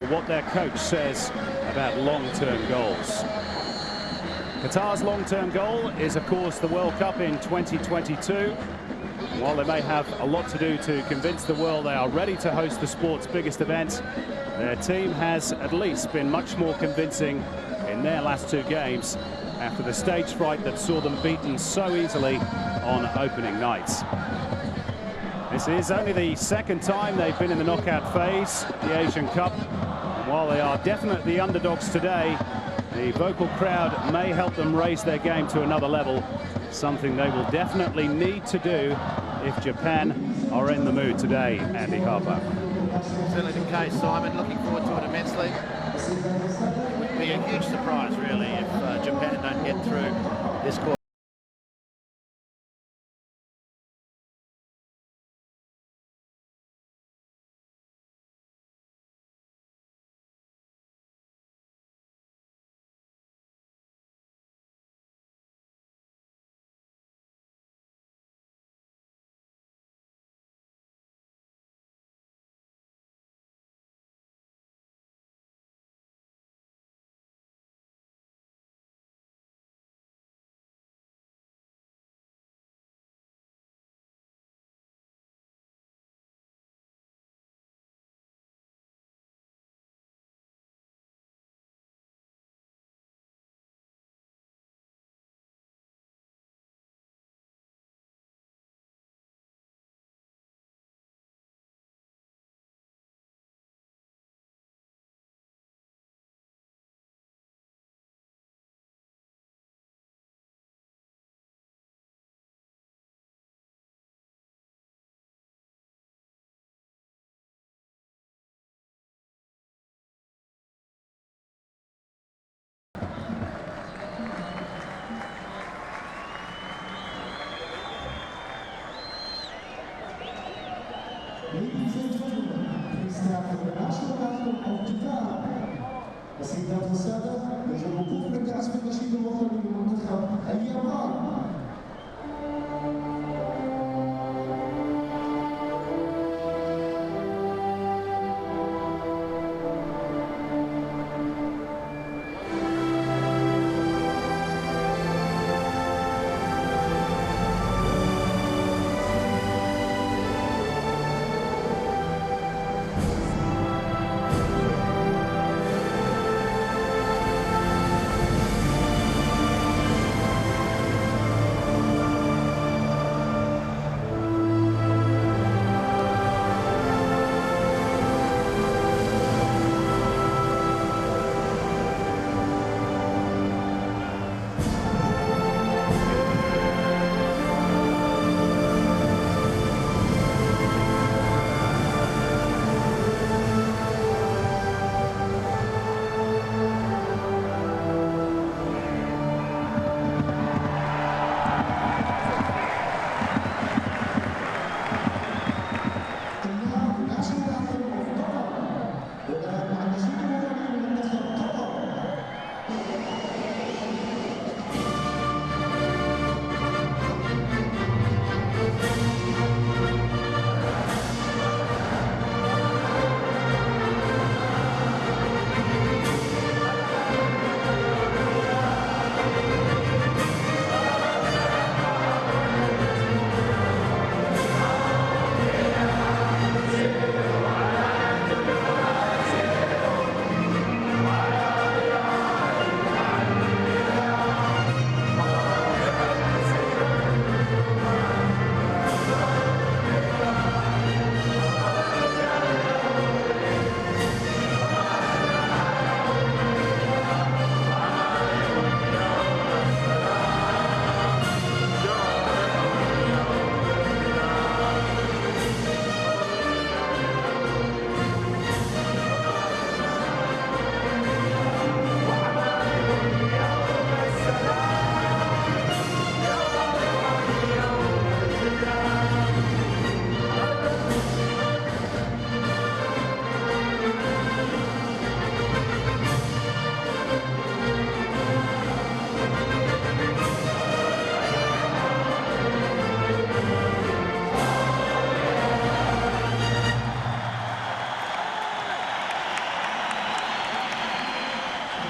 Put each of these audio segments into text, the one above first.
What their coach says about long-term goals. Qatar's long-term goal is, of course, the World Cup in 2022. While they may have a lot to do to convince the world they are ready to host the sport's biggest event, their team has at least been much more convincing in their last two games after the stage fright that saw them beaten so easily on opening nights. This is only the second time they've been in the knockout phase, the Asian Cup. And while they are definitely underdogs today, the vocal crowd may help them raise their game to another level, something they will definitely need to do if Japan are in the mood today, Andy Harper. Certainly the case, Simon. Looking forward to it immensely. It would be a huge surprise, really, if Japan don't get through this quarter.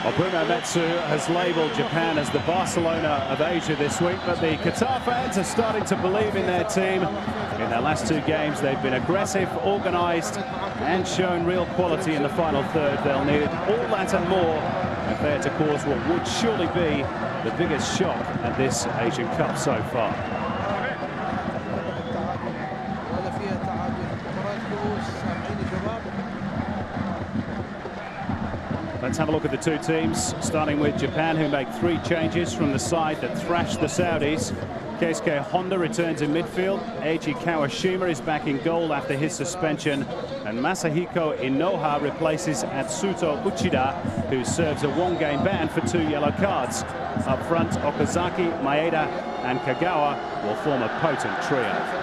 Well, Bruno Metsu has labelled Japan as the Barcelona of Asia this week, but the Qatar fans are starting to believe in their team. In their last two games, they've been aggressive, organised, and shown real quality in the final third. They'll need all that and more if they're to cause what would surely be the biggest shock at this Asian Cup so far. Let's have a look at the two teams, starting with Japan, who make 3 changes from the side that thrashed the Saudis. Keisuke Honda returns in midfield. Eiji Kawashima is back in goal after his suspension. And Masahiko Inoha replaces Atsuto Uchida, who serves a 1-game ban for 2 yellow cards. Up front, Okazaki, Maeda and Kagawa will form a potent trio.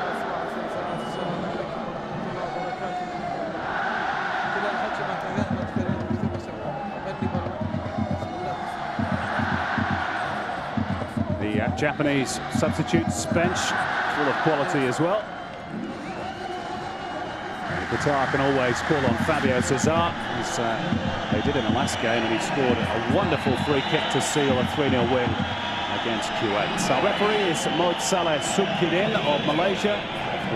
Japanese substitutes bench full of quality as well. Qatar can always call on Fabio Cesar, as they did in the last game, and he scored a wonderful free kick to seal a 3-0 win against Kuwait. Our referee is Mohd Saleh Subkidin of Malaysia,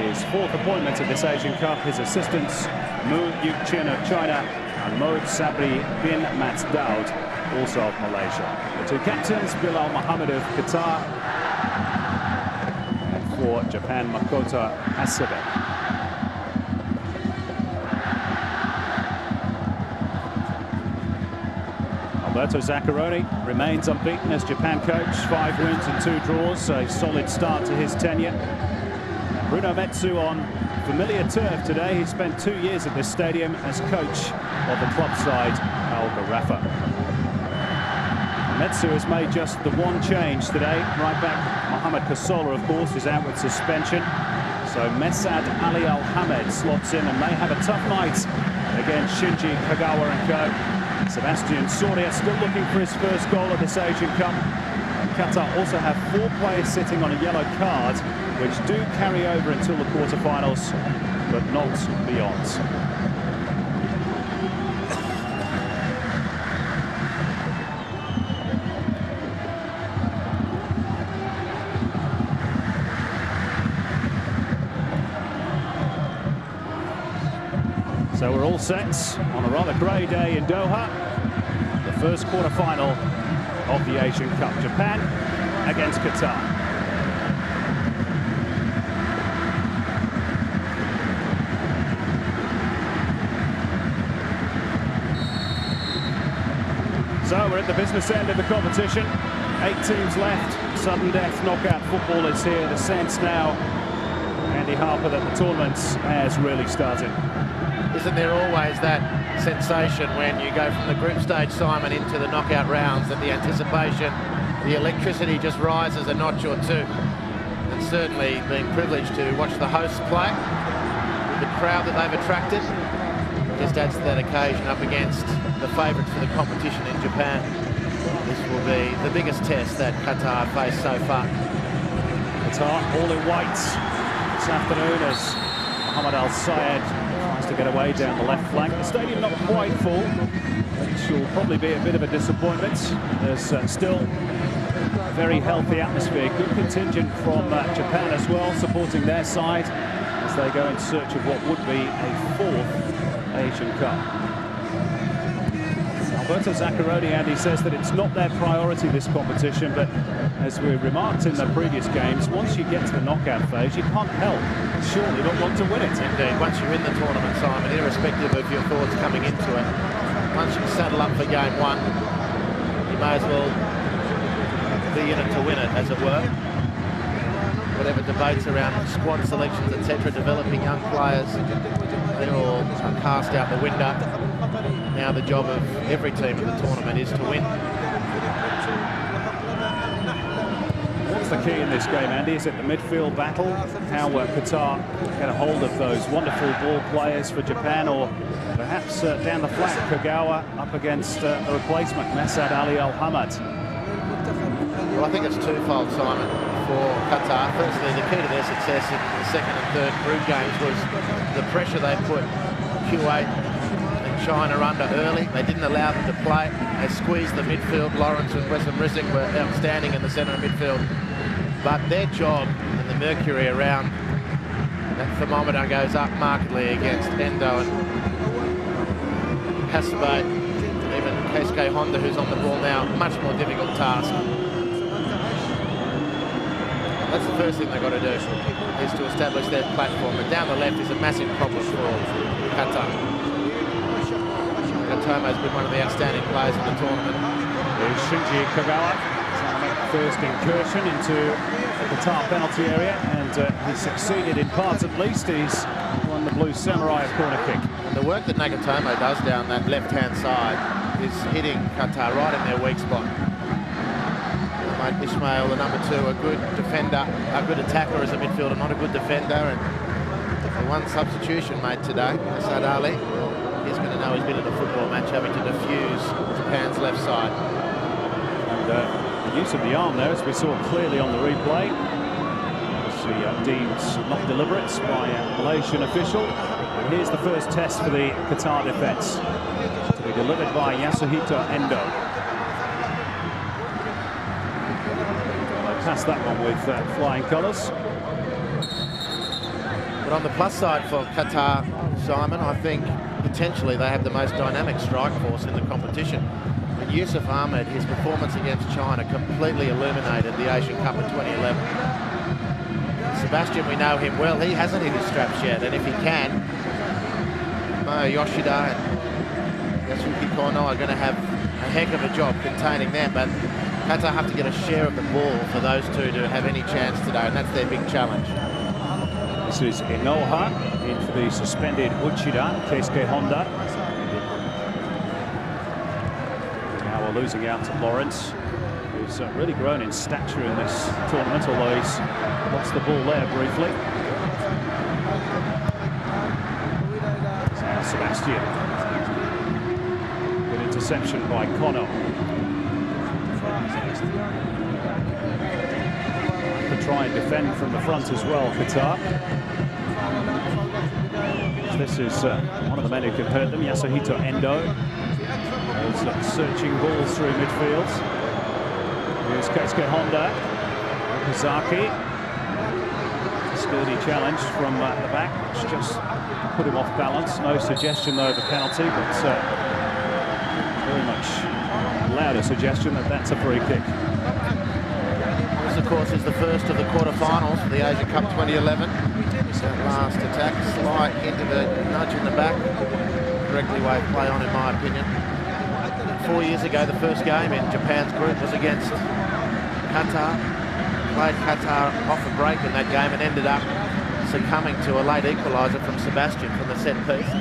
his 4th appointment at this Asian Cup. His assistants Mu Yuk Chin of China and Mohd Sabri bin Mat Daud, also of Malaysia. The 2 captains, Bilal Mohammed of Qatar, and for Japan, Makoto Hasebe. Alberto Zaccheroni remains unbeaten as Japan coach, 5 wins and 2 draws, a solid start to his tenure. Bruno Metsu on familiar turf today. He spent 2 years at this stadium as coach of the club side, Al Gharafa. Metsu has made just the 1 change today. Right back, Mohamed Kasola, of course, is out with suspension. So Mesad Ali Al-Hamed slots in and may have a tough night against Shinji Kagawa and co. Sebastian Soria still looking for his first goal at this Asian Cup. And Qatar also have 4 players sitting on a yellow card, which do carry over until the quarterfinals, but not beyond. So we're all set on a rather grey day in Doha. The first quarter-final of the Asian Cup. Japan against Qatar. So we're at the business end of the competition. 8 teams left. Sudden death knockout football is here. The sense now, Andy Harper, that the tournament has really started. Isn't there always that sensation when you go from the group stage, Simon, into the knockout rounds, that the anticipation, the electricity just rises a notch or 2? And certainly being privileged to watch the hosts play with the crowd that they've attracted just adds to that occasion up against the favourites for the competition in Japan. This will be the biggest test that Qatar have faced so far. Qatar all in white this afternoon as Mohamed Al Sayed to get away down the left flank. The stadium not quite full, which will probably be a bit of a disappointment. There's still a very healthy atmosphere. Good contingent from Japan as well, supporting their side as they go in search of what would be a 4th Asian Cup. Alberto Zaccheroni, Andy, says that it's not their priority, this competition, but as we remarked in the previous games, once you get to the knockout phase, you can't help surely not want to win it. Indeed, once you're in the tournament, Simon, irrespective of your thoughts coming into it, once you saddle up for game 1, you may as well be in it to win it, as it were. Whatever debates around squad selections, etc., developing young players, they're all cast out the window. Now the job of every team in the tournament is to win. What's the key in this game, Andy? Is it the midfield battle? How Qatar get a hold of those wonderful ball players for Japan, or perhaps down the flank, Kagawa up against the replacement, Mesad Ali Al-Hamed? Well, I think it's twofold, Simon, for Qatar. Firstly, the key to their success in the 2nd and 3rd group games was the pressure they put Kuwait and China under early. They didn't allow them to play. They squeezed the midfield. Lawrence and Wessam Rissick were outstanding in the centre of midfield. But their job, and the mercury around that thermometer goes up markedly against Endo and Hasebe, even Keisuke Honda, who's on the ball now. Much more difficult task. That's the first thing they've got to do, is to establish their platform. But down the left is a massive problem for Qatar. Nagatomo's been one of the outstanding players in the tournament. Here's Shinji Kagawa. First incursion into the Qatar penalty area, and he succeeded in parts at least. He's won the Blue Samurai a corner kick. And the work that Nagatomo does down that left-hand side is hitting Qatar right in their weak spot. Mate Ismail, the number 2, a good defender, a good attacker as a midfielder, not a good defender. And the one substitution made today, Asad Ali, he's going to know he's been in a football match having to defuse Japan's left side. And the use of the arm there, as we saw clearly on the replay, was deemed not deliberate by a Malaysian official. And here's the first test for the Qatar defence, to be delivered by Yasuhito Endo. They passed that one with flying colours. But on the plus side for Qatar, Simon, I think potentially they have the most dynamic strike force in the competition. And Yusuf Ahmed, his performance against China completely illuminated the Asian Cup in 2011. Sebastian, we know him well. He hasn't hit his straps yet, and if he can, Mo Yoshida and Yasuki Kono are going to have a heck of a job containing them. But Qatar have to get a share of the ball for those two to have any chance today, and that's their big challenge. This is Inoha in for the suspended Uchida, Keisuke Honda. Now we're losing out to Lawrence, who's really grown in stature in this tournament, although he's lost the ball there briefly. Now Sebastian. Good interception by Kono. To try and defend from the front as well, Qatar. This is one of the men who can hurt them, Yasuhito Endo. Those searching balls through midfield. Here's Keisuke Honda. Okazaki. Sturdy challenge from the back, which just put him off balance. No suggestion though of a penalty, but very much louder suggestion that that's a free kick. This, of course, is the first of the quarterfinals for the Asia Cup 2011. That last attack, slight hint of a nudge in the back. Directly way of play on, in my opinion. 4 years ago, the first game in Japan's group was against Qatar. Played Qatar off a break in that game and ended up succumbing to a late equaliser from Sebastian from the set piece.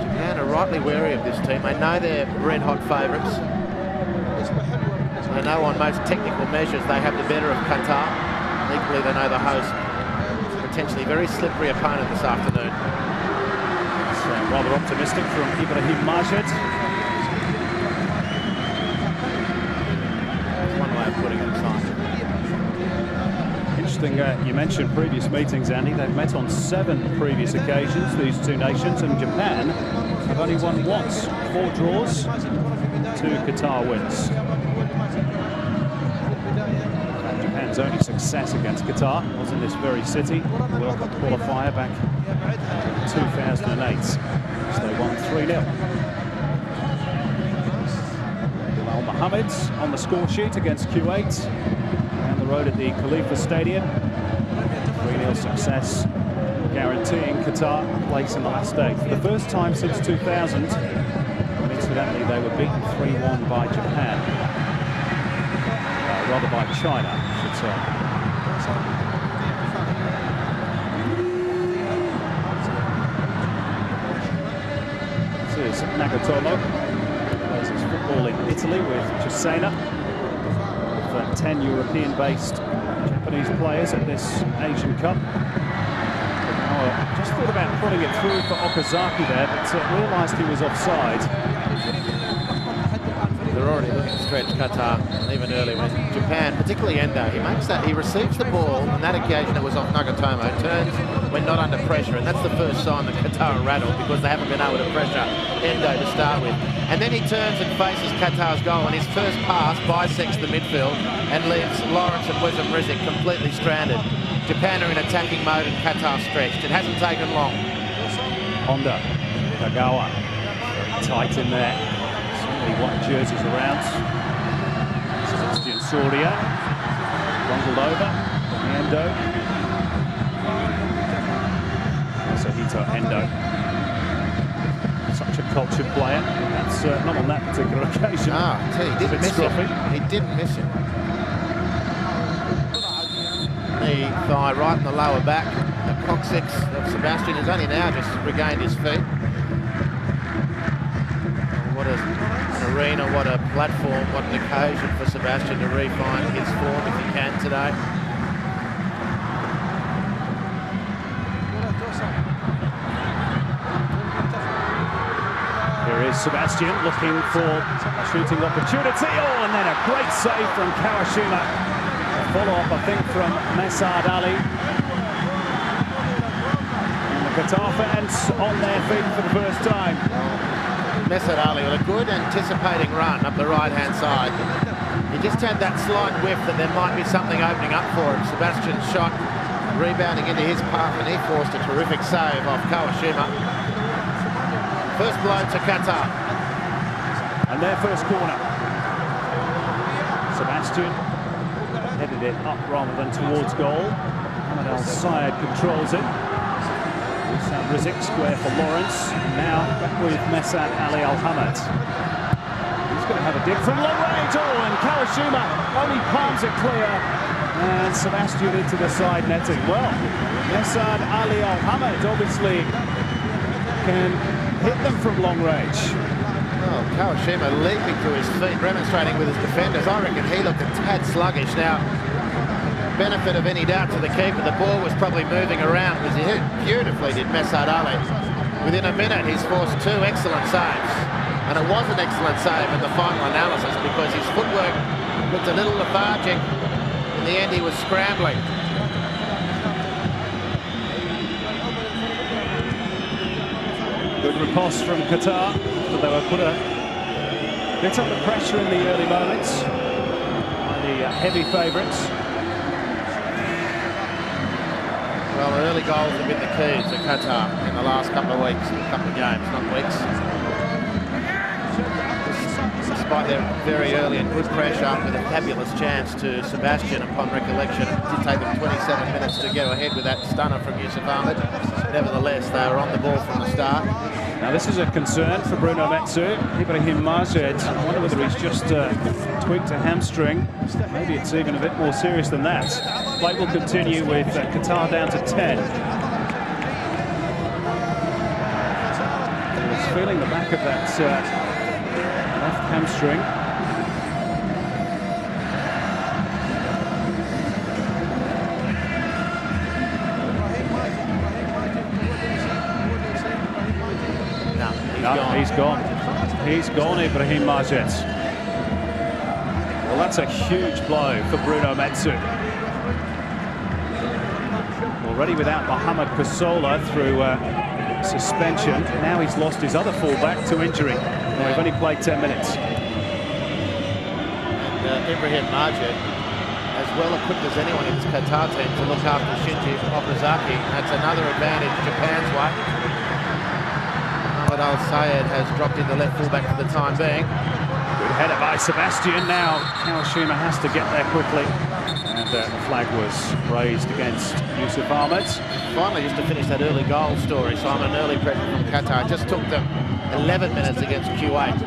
Japan are rightly wary of this team. They know they're red-hot favourites. They know on most technical measures they have the better of Qatar. Equally, they know the host. Potentially very slippery opponent this afternoon. So rather optimistic from Ibrahim Majid. That's one way of putting it, Simon. Interesting, you mentioned previous meetings, Andy. They've met on 7 previous occasions, these two nations, and Japan have only won once. 4 draws, 2 Qatar wins. Japan's only success against Qatar was in this very city, the World Cup qualifier back in 2008. So they won 3-0. Bilal Mohammed's on the score sheet against Kuwait. Down the road at the Khalifa Stadium. 3-0 success, guaranteeing Qatar a place in the last stage. For the first time since 2000, and incidentally they were beaten 3-1 by Japan. Rather by China, I should say. This is Nagatomo. Plays his football in Italy with Cesena. With 10 European-based Japanese players at this Asian Cup. Just thought about putting it through for Okazaki there, but realised he was offside. The were already looking to stretch Qatar, and even early when Japan, particularly Endo, he receives the ball. On that occasion, it was off Nagatomo. Turns when not under pressure, and that's the first sign that Qatar are rattled because they haven't been able to pressure Endo to start with. And then he turns and faces Qatar's goal, and his first pass bisects the midfield and leaves Lawrence and Wisdom Rizik completely stranded. Japan are in attacking mode and Qatar stretched. It hasn't taken long. Honda, Kagawa, very tight in there. So many white jerseys around. Sebastian Soria, bundled over, Endo. Masahito Endo. Such a cultured player. That's not on that particular occasion. He didn't miss him. He didn't miss him. Knee, thigh right in the lower back. The coccyx of Sebastian has only now just regained his feet. What an arena, what a platform, what an occasion for Sebastian to refine his form if he can today. Here is Sebastian looking for a shooting opportunity. Oh, and then a great save from Kawashima. A follow-up, I think, from Mesad Ali. And the Qatar fans on their feet for the first time. Mesad Ali with a good anticipating run up the right-hand side. He just had that slight whiff that there might be something opening up for him. Sebastian's shot rebounding into his path, and he forced a terrific save off Kawashima. First blow to Qatar. And their first corner. Sebastian headed it up rather than towards goal. Mohamed Al Sayed controls it. Rizik square for Lawrence. Now back with Mesad Ali Al-Hamad. He's going to have a dig from long range. Oh, and Kawashima only palms it clear. And Sebastian into the side netting. Well, Mesad Ali Al-Hamad obviously can hit them from long range. Oh, Kawashima leaping to his feet, remonstrating with his defenders. I reckon he looked a tad sluggish. Now, benefit of any doubt to the keeper, the ball was probably moving around because he hit beautifully, did Mesad Ali. Within a minute, he's forced two excellent saves. And it was an excellent save in the final analysis because his footwork looked a little lethargic. In the end, he was scrambling. Good riposte from Qatar, but they were put a bit under pressure in the early moments by the heavy favourites. Well, the early goals have been the key to Qatar in the last couple of weeks, a couple of games, not weeks. Despite their very early and good pressure with a fabulous chance to Sebastian upon recollection, it did take them 27 minutes to go ahead with that stunner from Yusuf Ahmed. Nevertheless, they were on the ball from the start. Now this is a concern for Bruno Metsu. Ibrahim Majed, I wonder whether he's just tweaked a hamstring. Maybe it's even a bit more serious than that. Play will continue with Qatar down to 10. He's feeling the back of that left hamstring. He's gone. He's gone, Ibrahim Majed. Well, that's a huge blow for Bruno Metsu. Already without Mohamed Kasola through suspension. Now he's lost his other fullback to injury. Well, we've only played 10 minutes. And Ibrahim Majed, as well equipped as anyone in this Qatar team to look after Shinji Okazaki. That's another advantage Japan's way. Mohamed Al Sayed has dropped in the left fullback for the time being. Good header by Sebastian. Now Kawashima has to get there quickly. And the flag was raised against Yusuf Ahmed. Finally, just to finish that early goal story, Simon, an early pressure from Qatar. Just took them 11 minutes against Kuwait.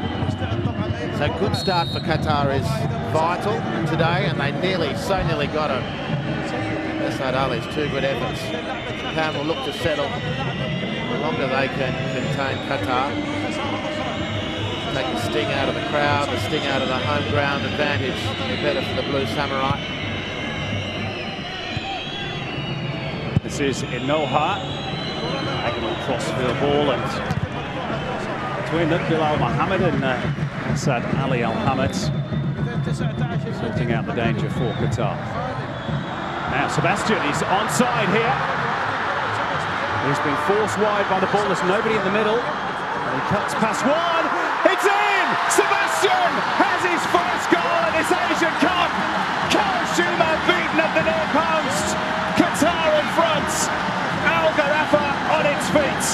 So good start for Qatar is vital today, and they so nearly got it. Mesad Ali's two good efforts. Japan will look to settle. The longer they can contain Qatar, take the sting out of the crowd, the sting out of the home ground advantage, the better for the Blue Samurai. This is Inoha. Diagonal crossfield ball, and between them, Bilal Mohammed and Asad Ali Al-Hamad sorting out the danger for Qatar. Now Sebastian, he's onside here. He's been forced wide by the ball. There's nobody in the middle. And he cuts past one. It's in! Sebastian has his first goal in this Asian Cup. Kawashima beaten at the near post. Qatar in front. Al Gharafa on its feet.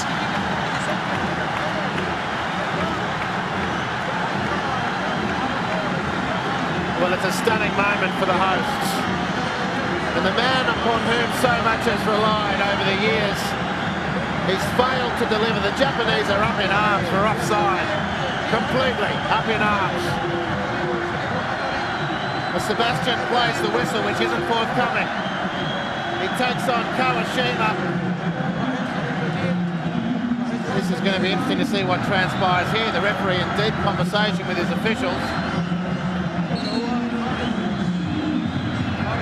Well, it's a stunning moment for the hosts. And the man upon whom so much has relied over the years, he's failed to deliver. The Japanese are up in arms for offside. Completely up in arms. But Sebastian plays the whistle, which isn't forthcoming. He takes on Kawashima. This is going to be interesting to see what transpires here. The referee in deep conversation with his officials.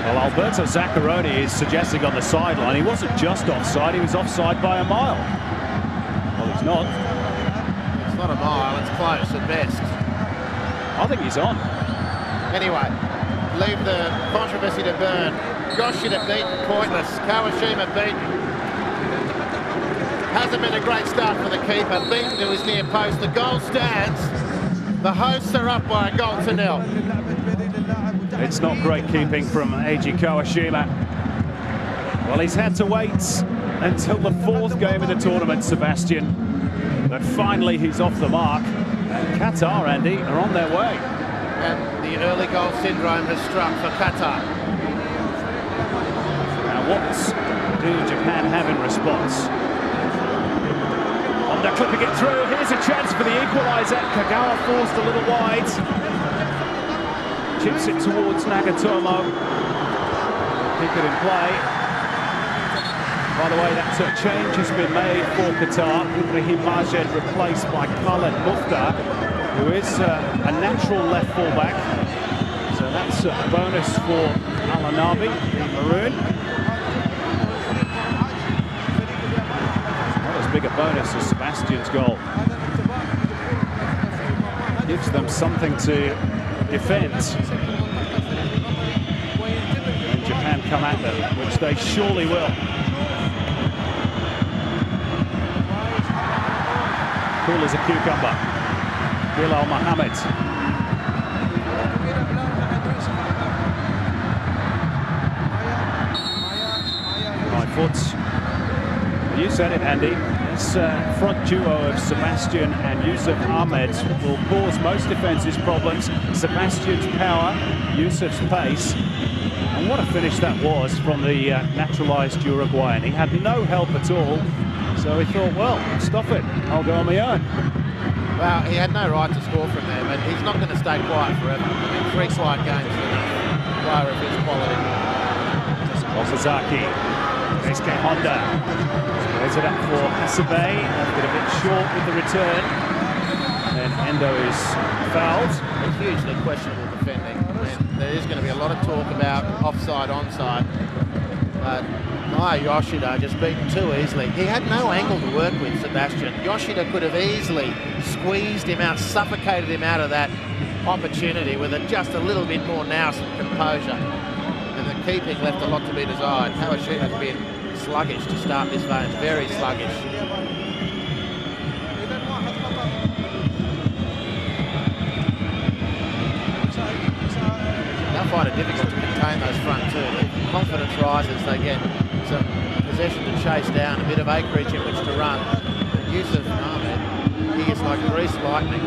Well, Alberto Zaccaroni is suggesting on the sideline he wasn't just offside, he was offside by a mile. Well, he's not. It's not a mile, it's close at best. I think he's on. Anyway, leave the controversy to burn. Yoshida beaten, pointless. Kawashima beaten. Hasn't been a great start for the keeper. Beaten to his near post. The goal stands. The hosts are up by a goal to nil. It's not great keeping from Eiji Kawashima. Well, he's had to wait until the fourth game of the tournament, Sebastian. But finally, he's off the mark. And Qatar, Andy, are on their way. And the early goal syndrome has struck for Qatar. Now, what do Japan have in response? Honda clipping it through. Here's a chance for the equaliser. Kagawa forced a little wide. Chips it towards Nagatomo. Keep it in play. By the way, that change has been made for Qatar. Ibrahim Majed replaced by Khaled Mufta, who is a natural left fullback. So that's a bonus for Al-Anabi, the Maroon. Not as big a bonus as Sebastian's goal. Gives them something to defend. And Japan come at them, which they surely will. Cool as a cucumber. Bilal Mohammed. Right foot. You said it, Andy. This front duo of Sebastian and Yusuf Ahmed will cause most defences problems. Sebastian's power, Yusuf's pace. And what a finish that was from the naturalised Uruguayan. He had no help at all. So he thought, well, stop it. I'll go on my own. Well, he had no right to score from there, but he's not going to stay quiet forever. I mean, 3 quiet games for a player of his quality. Osazaki, Keisuke Honda. Throws it up for Hasabe. Left it a bit short with the return. And Endo is fouled. It's hugely questionable defending. I mean, there is going to be a lot of talk about offside, onside. But Yoshida just beaten too easily. He had no angle to work with, Sebastian. Yoshida could have easily squeezed him out, suffocated him out of that opportunity with just a little bit more nous and composure. And the keeping left a lot to be desired. Kawashima has been sluggish to start this game, very sluggish. They'll find it difficult to contain those front two. Confidence rises, they get some possession to chase down, a bit of acreage in which to run. Yusuf Ahmed, he is like greased lightning.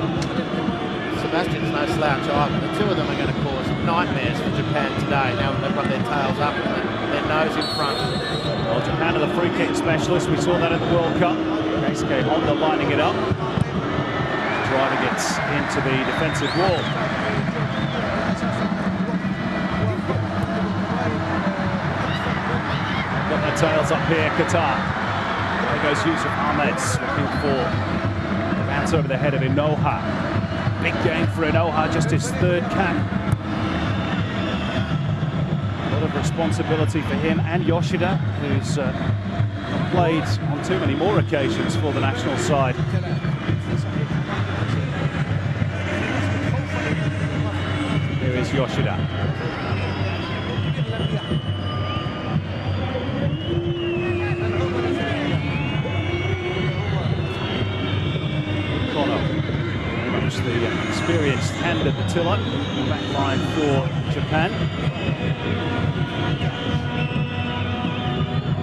Sebastian's no slouch either. The two of them are going to cause nightmares for Japan today. Now they've got their tails up and their nose in front. Well, Japan are the free kick specialists. We saw that at the World Cup. Keisuke Honda lining it up, driving it into the defensive wall. Got their tails up here, Qatar. There goes Yusuf Ahmed looking for a bounce over the head of Inoha. Big game for Inoha, just his 3rd cap. A lot of responsibility for him and Yoshida, who's played on too many more occasions for the national side. is Yoshida. Very much the experienced hand at the tiller. Back line for Japan.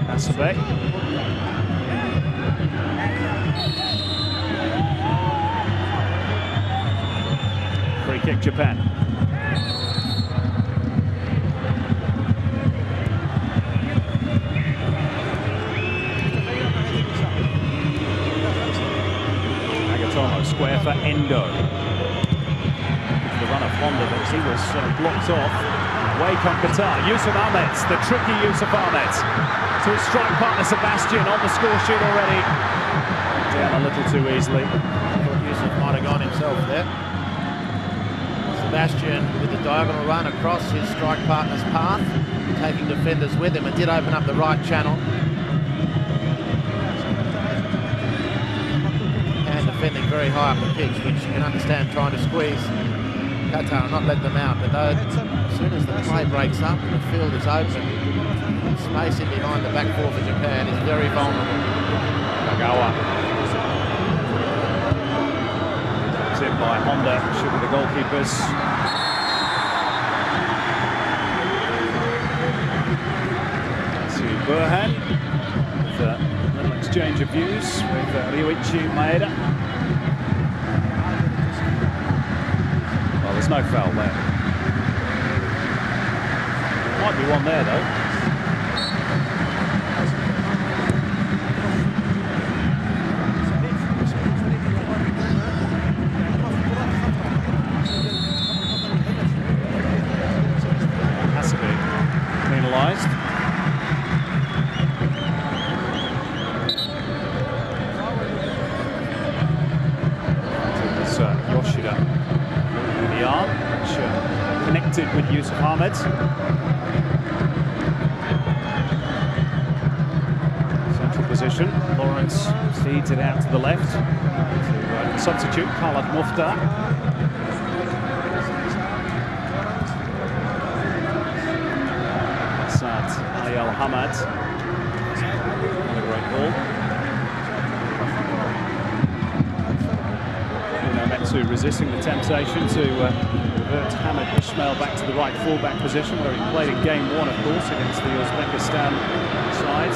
Asabe. Free kick, Japan. Square for Endo. The run of Honda, but he was blocked off. Away come Qatar. Yusuf Ahmed, the tricky Yusuf Ahmed. To his strike partner Sebastian on the score sheet already. Down a little too easily. I thought Yusuf might have gone himself there. Sebastian with the diagonal run across his strike partner's path, taking defenders with him, and did open up the right channel. Defending very high up the pitch, which you can understand trying to squeeze Qatar and not let them out. But though, as soon as the play breaks up and the field is open, space in behind the back four for Japan is very vulnerable. Nagawa. It's in by Honda, should be the goalkeepers. To Burhan. With a little exchange of views with Ryuichi Maeda. There's no foul there. Might be one there though. Has to be penalised. It's Yoshida. Which connected with Yusuf Ahmed. Central position. Lawrence feeds it out to the left. To substitute Khaled Mufta. Assad Ayal Hamad. Another great ball. Metsu resisting the temptation to revert Hamid Ismail back to the right fullback position, where he played in game one, of course, against the Uzbekistan side. A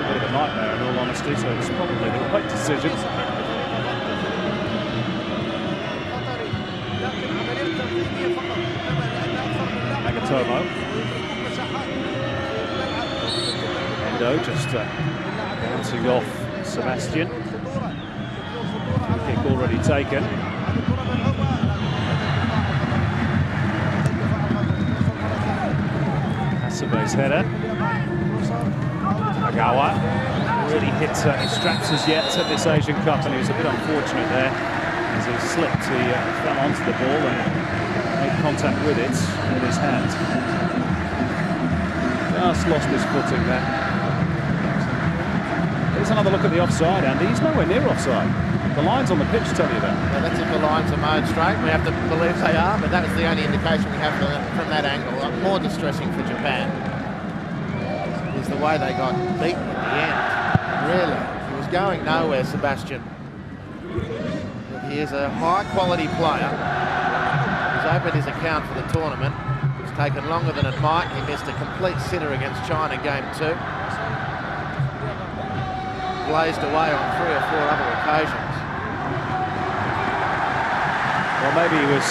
bit of a nightmare, in all honesty, so it's probably the right decision. Nagatomo. Endo just bouncing off Sebastian. Kick already taken. Asabe's header. Nagawa really hit his straps as yet at this Asian Cup, and he was a bit unfortunate there as he slipped. He fell onto the ball and made contact with it with his hand. Just lost his footing there. Here's another look at the offside, Andy. He's nowhere near offside. The lines on the pitch tell you that. Well, that's if the lines are mowed straight. We have to believe they are, but that is the only indication we have from that angle. More distressing for Japan is the way they got beaten at the end. Really, he was going nowhere, Sebastian. He is a high-quality player. He's opened his account for the tournament. It's taken longer than it might. He missed a complete sitter against China game 2. Blazed away on 3 or 4 other occasions. Well, maybe he was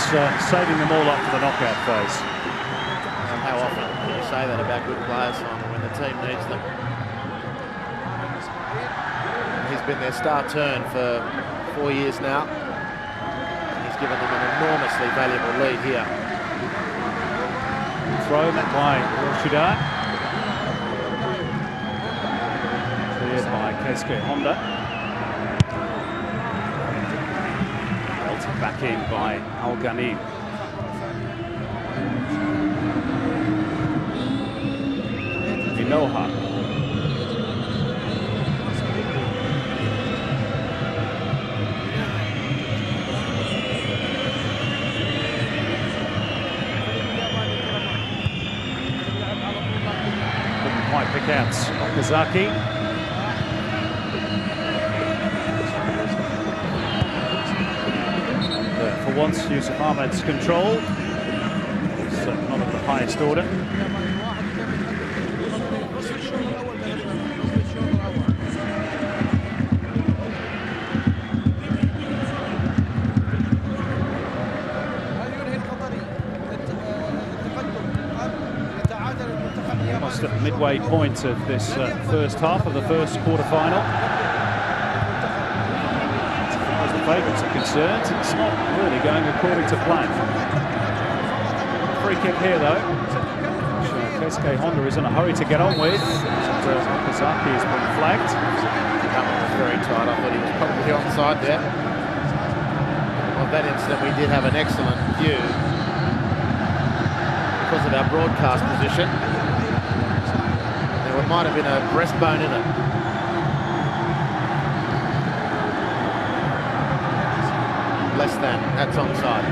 saving them all up for the knockout phase. And how often can you say that about good players, Simon, when the team needs them? He's been their star turn for 4 years now. He's given them an enormously valuable lead here. Throw met by Yoshida. Cleared by Keisuke Honda. Back in by Al Ghani. Inoha. out Okazaki. For once, Yusuf Ahmed's control. It's not of the highest order. Almost at the midway point of this first half of the first quarter-final. Favourites are concerned, it's not really going according to plan. Free kick here though, which Keisuke Honda is in a hurry to get on with. Okazaki has been flagged. That one was very tight. I thought he was probably onside there. Of that incident, we did have an excellent view because of our broadcast position. There might have been a breastbone in it. Less than, that's onside.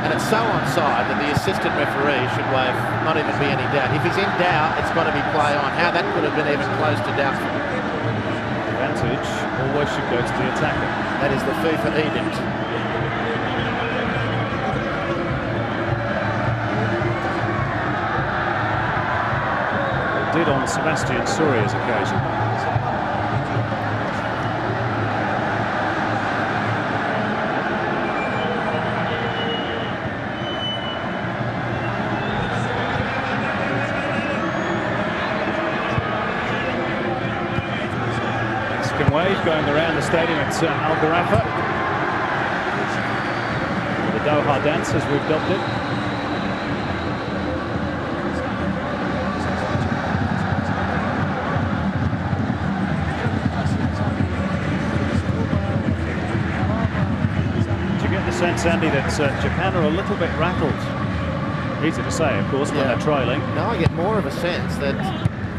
And it's so onside that the assistant referee should wave, not even be any doubt. If he's in doubt, it's got to be play on. How that could have been even close to doubtful. Advantage always should go to the attacker. That is the FIFA edict. It did on Sebastian Suria's occasion. Wave going around the stadium at Al Gharafa. The Doha dance, as we've dubbed it. Do you get the sense, Andy, that Japan are a little bit rattled? Easy to say, of course, when they're trailing. No, I get more of a sense that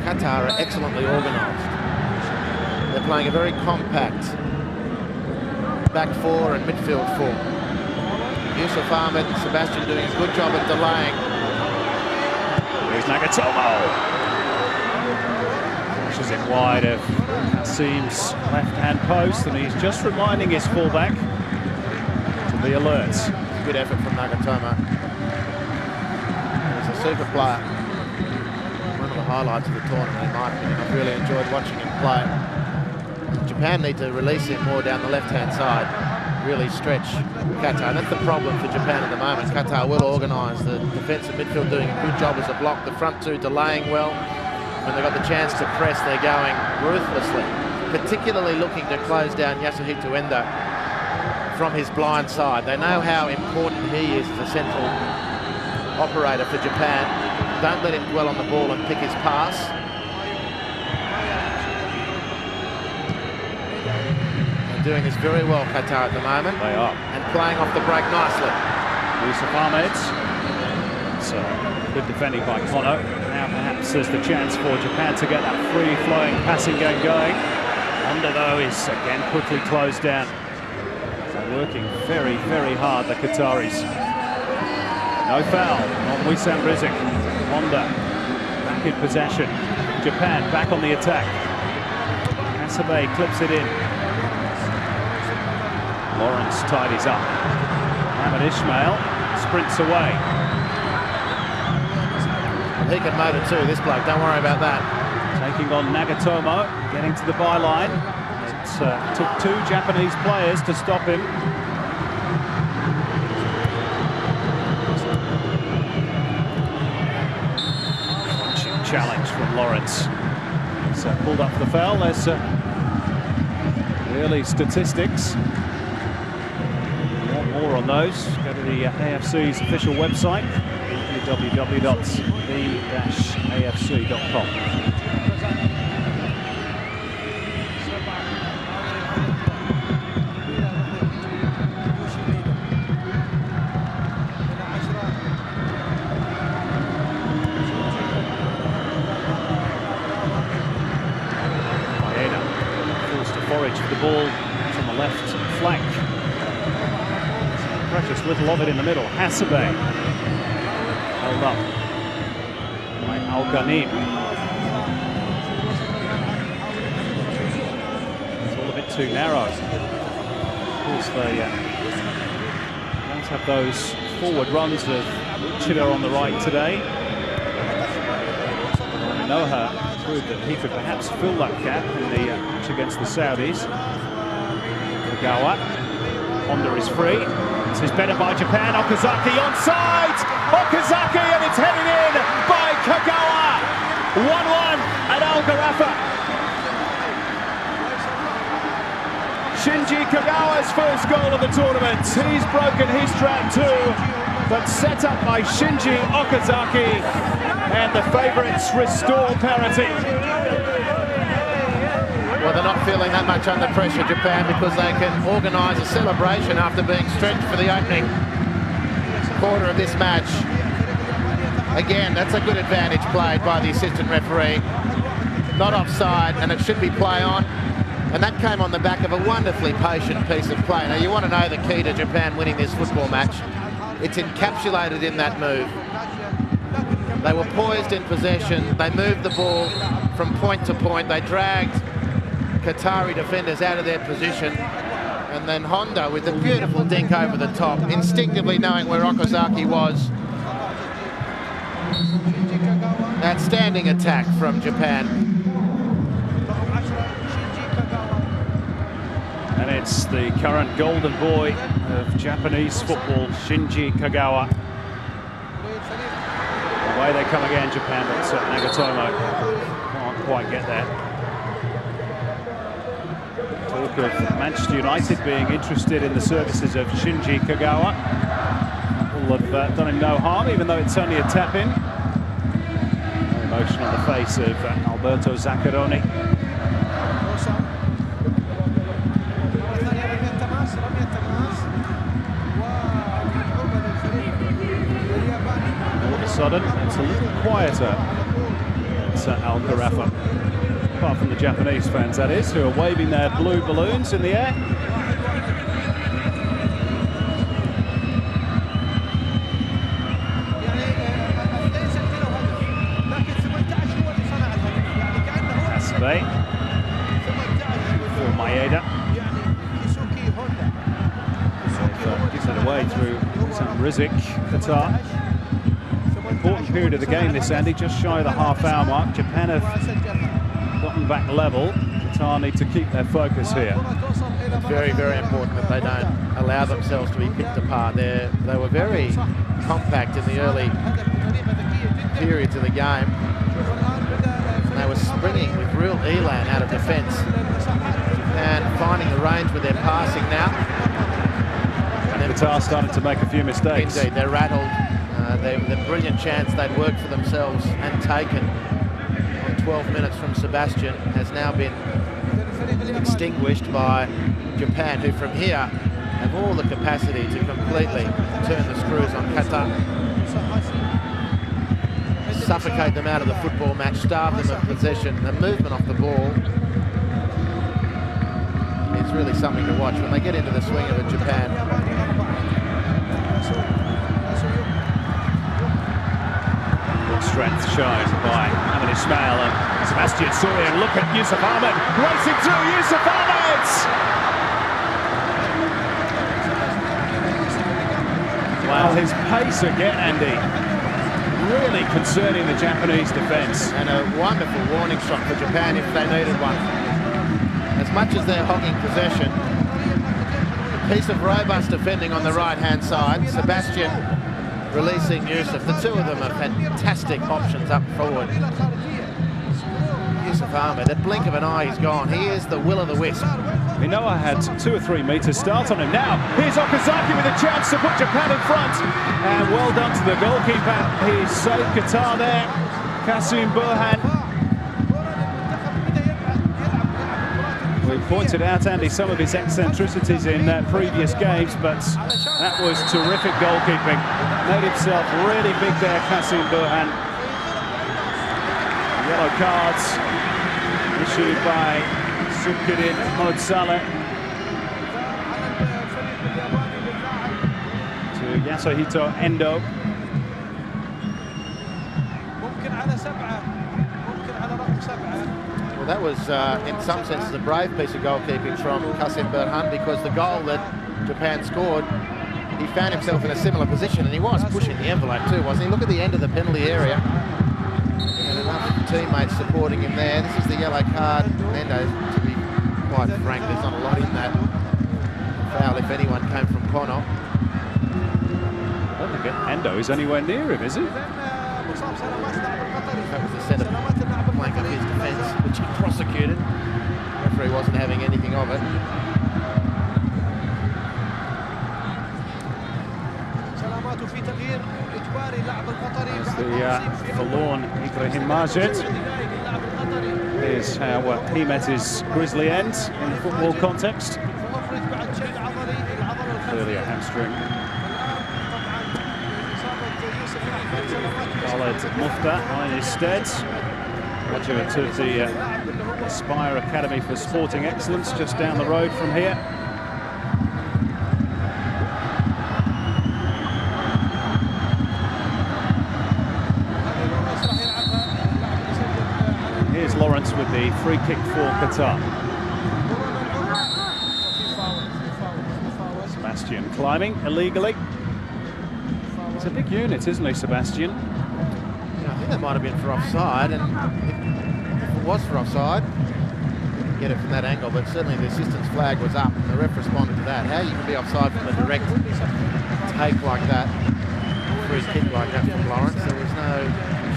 Qatar are excellently organised. They're playing a very compact back four and midfield four. Yusuf Ahmed and Sebastian doing a good job at delaying. Here's Nagatomo. Pushes it wide of Seam's left-hand post, and he's just reminding his fullback to be alert. Good effort from Nagatomo. He's a super player. One of the highlights of the tournament, in my opinion. I've really enjoyed watching him play. Japan need to release him more down the left-hand side, really stretch Qatar. And that's the problem for Japan at the moment. Qatar will organise, the defensive midfield doing a good job as a block, the front two delaying well. When they've got the chance to press, they're going ruthlessly, particularly looking to close down Yasuhito Endo from his blind side. They know how important he is as a central operator for Japan. Don't let him dwell on the ball and pick his pass. Doing this very well, Qatar, at the moment. They are. And playing off the break nicely. Yusuf Ahmed. So good defending by Kono. Now perhaps there's the chance for Japan to get that free-flowing passing game going. Under, though, is again quickly closed down. They're working very, very hard, the Qataris. No foul on Wissam Rizik. Honda back in possession. Japan back on the attack. Asabe clips it in. Lawrence tidies up. Ahmed Ismail sprints away. He can motor too, this bloke, don't worry about that. Taking on Nagatomo, getting to the byline. It took two Japanese players to stop him. Punching challenge from Lawrence. He's pulled up the foul. There's early statistics. More on those, go to the AFC's official website, www.the-afc.com. Maeda forced to forage for the ball from the left flank. Precious little of it in the middle. Hasabe. Held up by Al-Ghanim. It's all a bit too narrow. Of course, they don't have those forward runs of Chiller on the right today. Noha proved that he could perhaps fill that gap in the match against the Saudis. Kagawa. Honda is free. This is better by Japan. Okazaki onside! Okazaki, and it's headed in by Kagawa! 1-1 at Al Gharafa. Shinji Kagawa's first goal of the tournament. He's broken his track too, but set up by Shinji Okazaki, and the favourites restore parity. Well, they're not feeling that much under pressure, Japan, because they can organise a celebration after being stretched for the opening quarter of this match. Again, that's a good advantage played by the assistant referee. Not offside, and it should be play on. And that came on the back of a wonderfully patient piece of play. Now, you want to know the key to Japan winning this football match. It's encapsulated in that move. They were poised in possession. They moved the ball from point to point. They dragged Qatari defenders out of their position, and then Honda with a beautiful dink over the top, instinctively knowing where Okazaki was. Outstanding attack from Japan. And it's the current golden boy of Japanese football, Shinji Kagawa. Away they come again, Japan, but Nagatomo can't quite get there. Talk of Manchester United being interested in the services of Shinji Kagawa. Will have done him no harm, even though it's only a tap-in. No emotion on the face of Alberto Zaccheroni. All of a sudden, it's a little quieter at Al Gharafa. Apart from the Japanese fans, that is, who are waving their blue balloons in the air. Asabe for Maeda. Gives it away through some Rizik, Qatar. Important period of the game this, Andy, just shy of the half-hour mark. Japan have gotten back level. Qatar need to keep their focus here. It's very, very important that they don't allow themselves to be picked apart. They were very compact in the early periods of the game. And they were springing with real elan out of defence and finding the range with their passing now. Qatar started to make a few mistakes. Indeed, they're rattled. The brilliant chance they'd worked for themselves and taken 12 minutes from Sebastian has now been extinguished by Japan, who from here have all the capacity to completely turn the screws on Qatar, suffocate them out of the football match, starve them of possession. The movement off the ball is really something to watch when they get into the swing of it, Japan. Strength shown by Ahmed Ismail and Sebastian Surian. Look at Yusuf Ahmed racing through. Yusuf Ahmed! Wow, his pace again, Andy. Really concerning the Japanese defence. And a wonderful warning shot for Japan if they needed one. As much as they're hogging possession, a piece of robust defending on the right-hand side. Sebastian releasing Yusuf. The two of them are fantastic options up forward. Yusuf Ahmed, a blink of an eye, he's gone. He is the will-o'-the-wisp. Minoa had 2 or 3 metres start on him. Now, here's Okazaki with a chance to put Japan in front. And well done to the goalkeeper. He saved Qatar there. Qasim Burhan. We pointed out, Andy, some of his eccentricities in previous games, but that was terrific goalkeeping. Made himself really big there, Qasim Burhan. Yellow cards issued by Sukhiddin Mohamed Saleh to Yasuhito Endo. Well, that was, in some senses, a brave piece of goalkeeping from Qasim Burhan, because the goal that Japan scored, he found himself in a similar position, and he was pushing the envelope too, wasn't he? Look at the end of the penalty area. And enough teammates supporting him there. This is the yellow card. Endo, to be quite frank, there's not a lot in that foul, if anyone, came from Kono. I don't think Endo is anywhere near him, is he? That was the centre plank of his defence, which he prosecuted. The referee wasn't having anything of it. As the forlorn Ibrahim Majid. Here's how he met his grisly end in the football context. Clearly a hamstring. Khaled Mufta in his stead. Graduate of the Aspire Academy for Sporting Excellence, just down the road from here. Here's Lawrence with the free kick for Qatar. Sebastian climbing illegally. He's a big unit, isn't he, Sebastian? Yeah, I think that might have been for offside, and if it was for offside, get it from that angle, but certainly the assistant's flag was up and the ref responded to that. How you can be offside from a direct take like that, free kick like that from Lawrence? There was no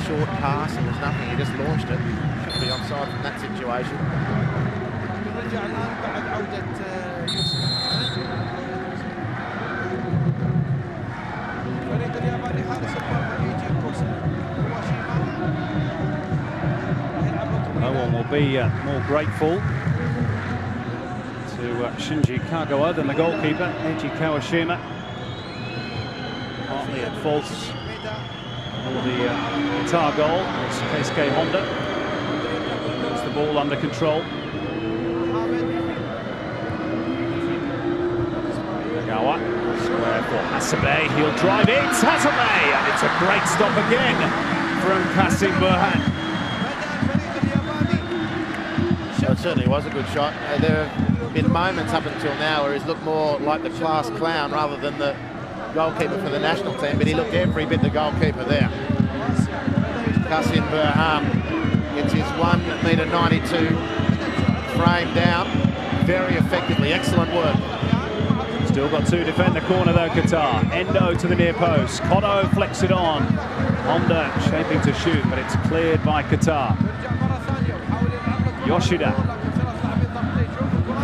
short pass, there was nothing, he just launched it. Should be offside from that situation. No one will be more grateful to Shinji Kagawa than the goalkeeper, Eiji Kawashima. Partly at fault for the Qatar goal. It's Keisuke Honda. Gets the ball under control. Kagawa, square for Hasabe. He'll drive it. Hasabe! And it's a great stop again from Qasim Burhan. It certainly was a good shot. There have been moments up until now where he's looked more like the class clown rather than the goalkeeper for the national team, but he looked every bit the goalkeeper there. Qasim Burhan gets his 1.92 m frame down very effectively. Excellent work. Still got to defend the corner though, Qatar. Endo to the near post. Kono flicks it on. Honda shaping to shoot, but it's cleared by Qatar. Yoshida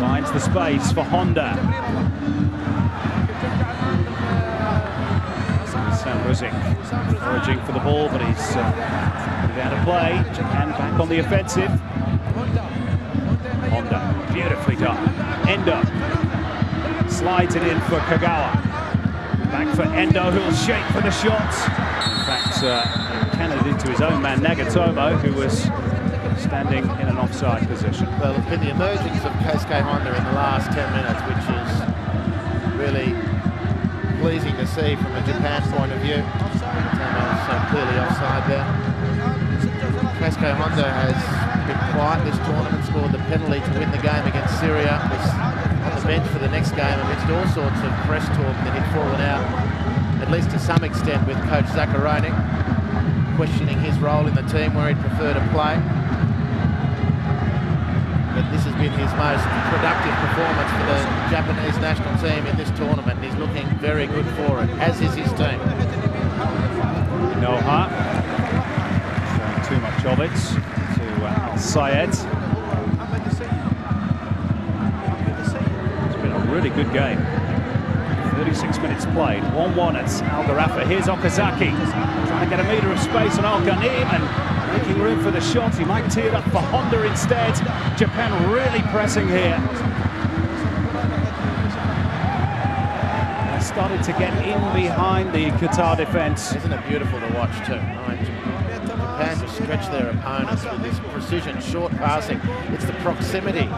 finds the space for Honda. Sam Ruzik foraging for the ball, but he's put it out of play. Japan back on the offensive. Honda, beautifully done. Endo slides it in for Kagawa. Back for Endo, who'll shape for the shot. In fact, cannoned into his own man, Nagatomo, who was standing in an offside position. Well, it's been the emergence of Keisuke Honda in the last 10 minutes, which is really pleasing to see from a Japan point of view. So clearly offside there. Keisuke Honda has been quiet this tournament, scored the penalty to win the game against Syria, was on the bench for the next game amidst all sorts of press talk that he'd fallen out, at least to some extent, with coach Zaccaroni, questioning his role in the team where he'd prefer to play. But this has been his most productive performance for the Japanese national team in this tournament, and he's looking very good for it, as is his team. Noha showing too much of it to Syed. It's been a really good game. 36 minutes played, 1-1 at Al Gharafa. Here's Okazaki trying to get a metre of space on Al-Ghanim and making room for the shot. He might tee it up for Honda instead. Japan really pressing here. They started to get in behind the Qatar defence. Isn't it beautiful to watch too? Japan just stretch their opponents with this precision, short passing. It's the proximity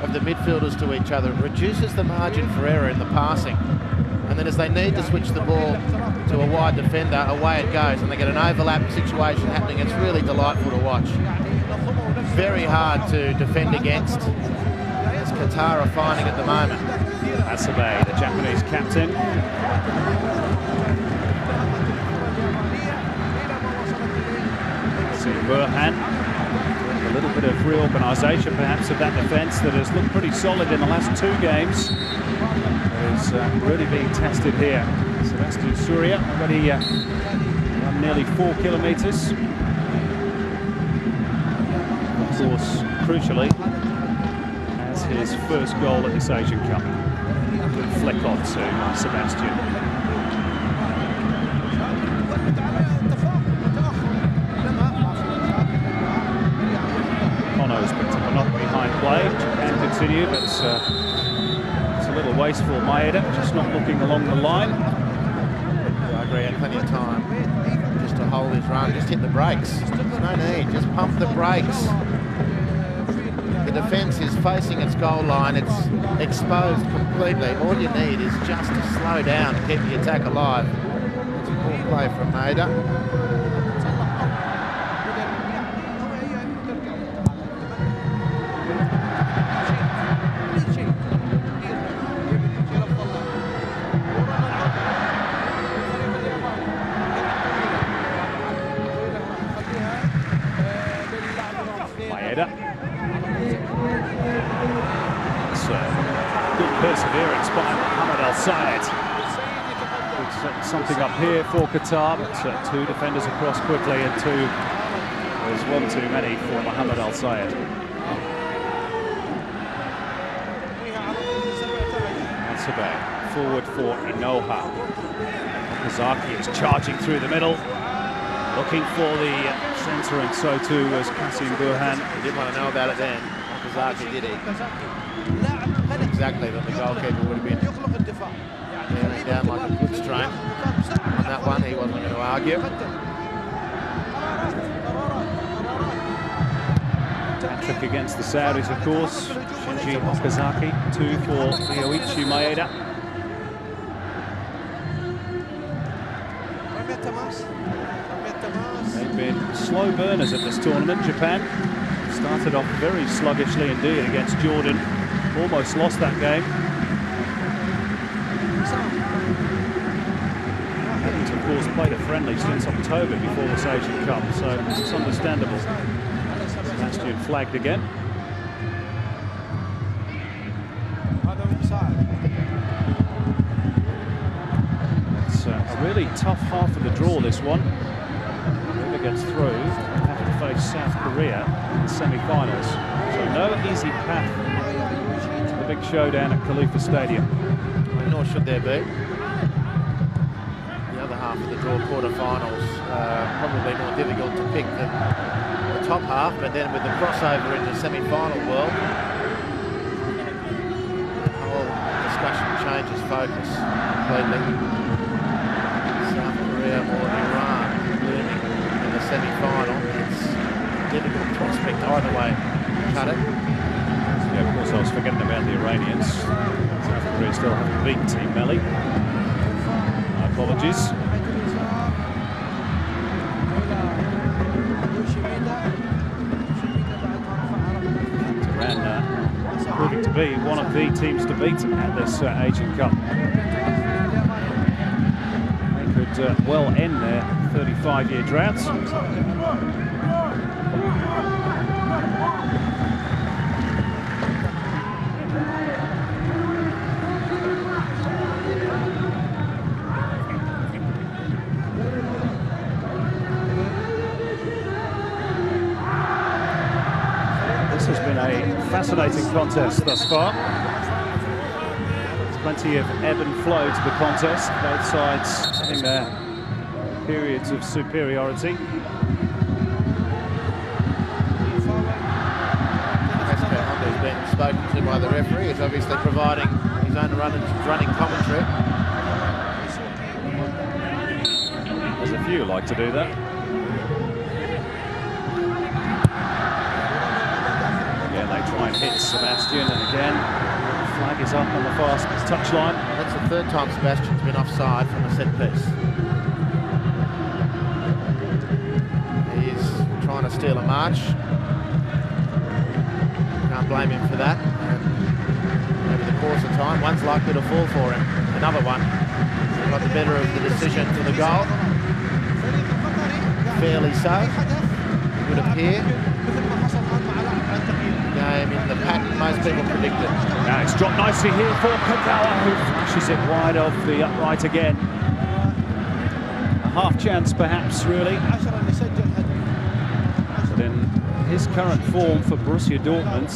of the midfielders to each other. It reduces the margin for error in the passing. And then as they need to switch the ball to a wide defender, away it goes, and they get an overlap situation happening. It's really delightful to watch. very hard to defend against, as Qatar are finding at the moment. Asabe, the Japanese captain. See Burhan, a little bit of reorganisation perhaps of that defence that has looked pretty solid in the last 2 games. It is really being tested here. Sebastian Surya already run nearly 4 kilometres. Of course, crucially, as his first goal at this Asian Cup. Good flick on to Sebastian. Kono's picked up a knock behind play. Japan continue, but it's a little wasteful. Maeda just not looking along the line. I agree, had plenty of time just to hold his run. Just hit the brakes. There's no need. Just pump the brakes. The defence is facing its goal line. It's exposed completely. All you need is just to slow down and keep the attack alive. It's a poor play from Maeda. Good perseverance by Mohamed Al Sayed. Something up here for Qatar, but 2 defenders across quickly, and 2 was 1 too many for Mohamed Al Sayed. Asabe forward for Inoha. Okazaki is charging through the middle, looking for the centre, and so too was Qasim Burhan. He didn't want to know about it then. Okazaki did it. Exactly, that the goalkeeper would have been kneeling down like a good strain. On that one, he wasn't going to argue. Hat-trick against the Saudis, of course. Shinji Okazaki, 2 for Ryoichi Maeda. They've been slow burners at this tournament, Japan. Started off very sluggishly indeed against Jordan. Almost lost that game. Hadn't, of course, played a friendly since October before this Asian Cup, so it's understandable. Sebastian flagged again. It's a really tough half of the draw, this one. Whoever gets through will have to face South Korea in the semi-finals. So no easy path. Big showdown at Khalifa Stadium. Nor should there be. The other half of the draw, quarterfinals, probably more difficult to pick than the top half, but then with the crossover in the semi-final world, the whole discussion changes focus completely. South Korea or Iran looming in the semi-final. It's a difficult prospect either way. Cut it. Yeah, of course, I was forgetting about the Iranians. South Korea still haven't beaten Team Melli. My apologies. Iran proving to be one of the teams to beat at this Asian Cup. They could well end their 35-year drought. This has been a fascinating contest thus far. There's plenty of ebb and flow to the contest, both sides having their periods of superiority. Has been spoken to by the referee. He's obviously providing his own running commentary. There's a few like to do that. Try and hit Sebastian, and again, the flag is up on the fast touchline. That's the 3rd time Sebastian's been offside from a set piece. He's trying to steal a march. can't blame him for that. And over the course of time, one's likely to fall for him. Another one got the better of the decision for the goal. Fairly so, it would appear. Game in the pattern most people predicted. Now it's dropped nicely here for Kagawa, who flashes it wide off the upright again. A half chance perhaps, really. But in his current form for Borussia Dortmund,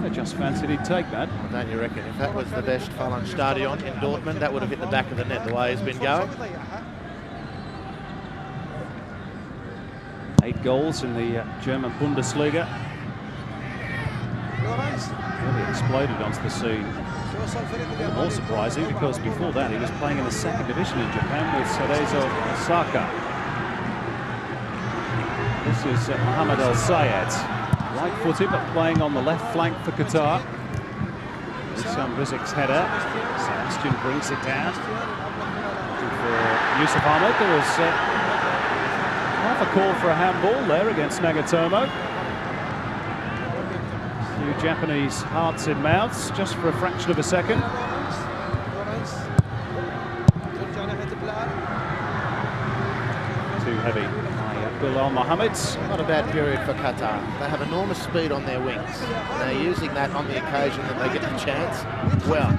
I just fancied he'd take that. Well, don't you reckon? If that was the best Stadion in Dortmund, that would have hit the back of the net the way he's been going. 8 goals in the German Bundesliga. Really exploded onto the scene. More surprising because before that he was playing in the 2nd division in Japan with Cerezo Osaka. This is Mohamed El Sayed, right-footed but playing on the left flank for Qatar. Wissam Rizik's header. Sebastian brings it down. Looking for Yusuf Ahmed. There was half a call for a handball there against Nagatomo. Few Japanese hearts in mouths just for a fraction of a second. Too heavy by Bilal Mohammed. Not a bad period for Qatar. They have enormous speed on their wings. They're using that on the occasion that they get the chance. Well,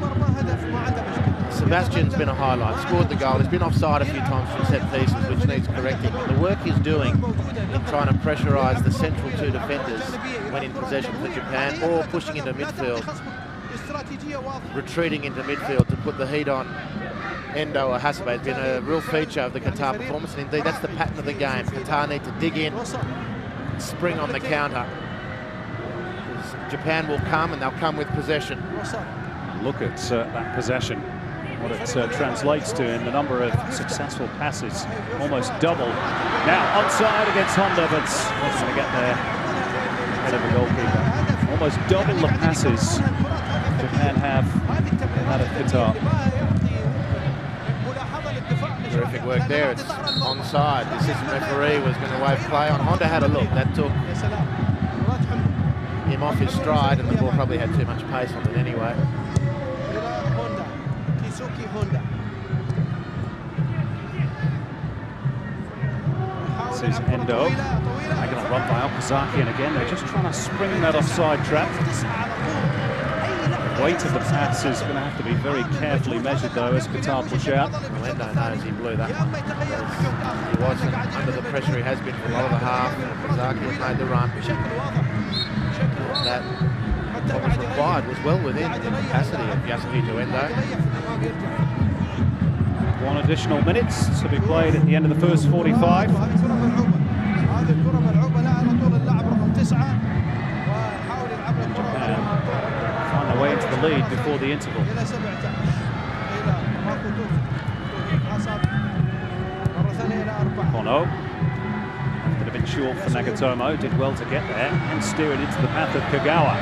Sebastian's been a highlight, scored the goal. He's been offside a few times from set pieces, which needs correcting. But the work he's doing in trying to pressurise the central 2 defenders when in possession for Japan, or pushing into midfield, retreating into midfield to put the heat on Endo or Hasebe, has been a real feature of the Qatar performance. And indeed, that's the pattern of the game. Qatar need to dig in, spring on the counter. Japan will come, and they'll come with possession. Look at that possession. What it translates to in the number of successful passes, almost double. Now onside against Honda, but wasn't going to get there ahead of the goalkeeper. Almost double the passes Japan have out of Qatar. Terrific work there. It's onside. The assistant referee was going to wave play on. Honda had a look. That took him off his stride, and the ball probably had too much pace on it anyway. This is Endo. They're going to run by Okazaki, and again they're just trying to spring that offside trap. The weight of the pass is going to have to be very carefully measured though as Qatar push out. Well, Endo knows he blew that one. He wasn't under the pressure he has been for a lot of the half. Okazaki has made the run. That what was required was well within the capacity of Yasuhito Endo. 1 additional minutes to be played at the end of the first 45. Japan find their way into the lead before the interval. Kono, left it a bit short for Nagatomo, did well to get there and steer it into the path of Kagawa.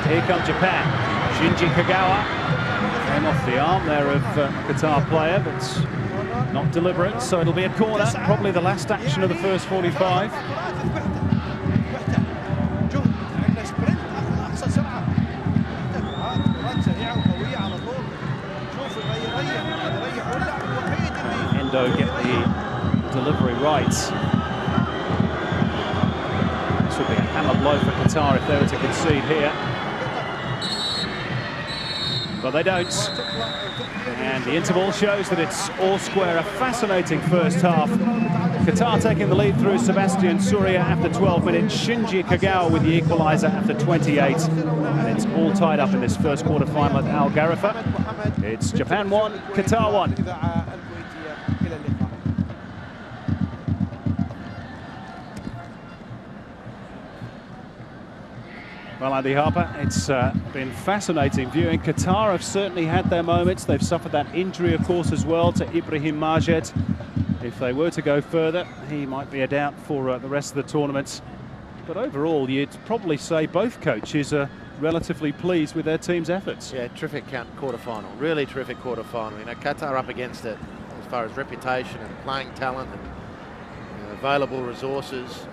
Here comes Japan. Shinji Kagawa came off the arm there of Qatar player, but not deliberate, so it'll be a corner, probably the last action of the first 45. Endo get the delivery right. This would be a hammer blow for Qatar if they were to concede here. But they don't. And the interval shows that it's all square. A fascinating first half. Qatar taking the lead through Sebastian Surya after 12 minutes. Shinji Kagawa with the equaliser after 28. And it's all tied up in this first quarter-final at Al Gharafa. It's Japan 1, Qatar 1. Well, Andy Harper, it's been fascinating viewing. Qatar have certainly had their moments. They've suffered that injury, of course, as well to Ibrahim Majed. If they were to go further, he might be a doubt for the rest of the tournament. But overall, you'd probably say both coaches are relatively pleased with their team's efforts. Yeah, terrific quarter-final. Really terrific quarter-final. You know, Qatar up against it as far as reputation and playing talent and available resources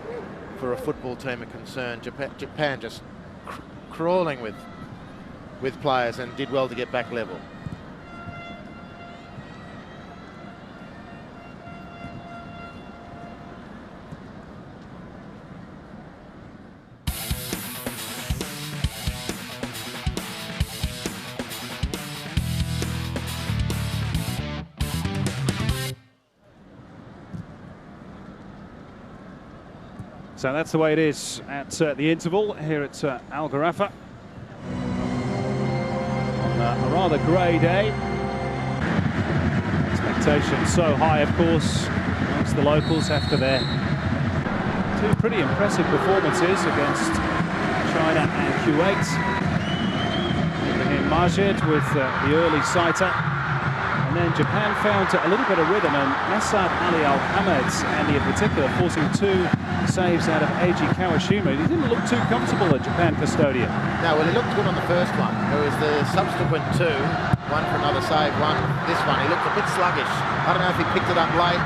for a football team are concerned. Japan just crawling with players and did well to get back level. So that's the way it is at the interval here at Al Gharafa. On a rather grey day. Expectations so high, of course, amongst the locals after their two pretty impressive performances against China and Kuwait. Ibrahim Majid with the early sighter. And then Japan found a little bit of rhythm, and Nasad Ali Al-Hamed, Andy in particular, forcing two saves out of Eiji Kawashima. He didn't look too comfortable at Japan custodian. No, well, he looked good on the first one. It was the subsequent two, one for another save, one this one. He looked a bit sluggish. I don't know if he picked it up late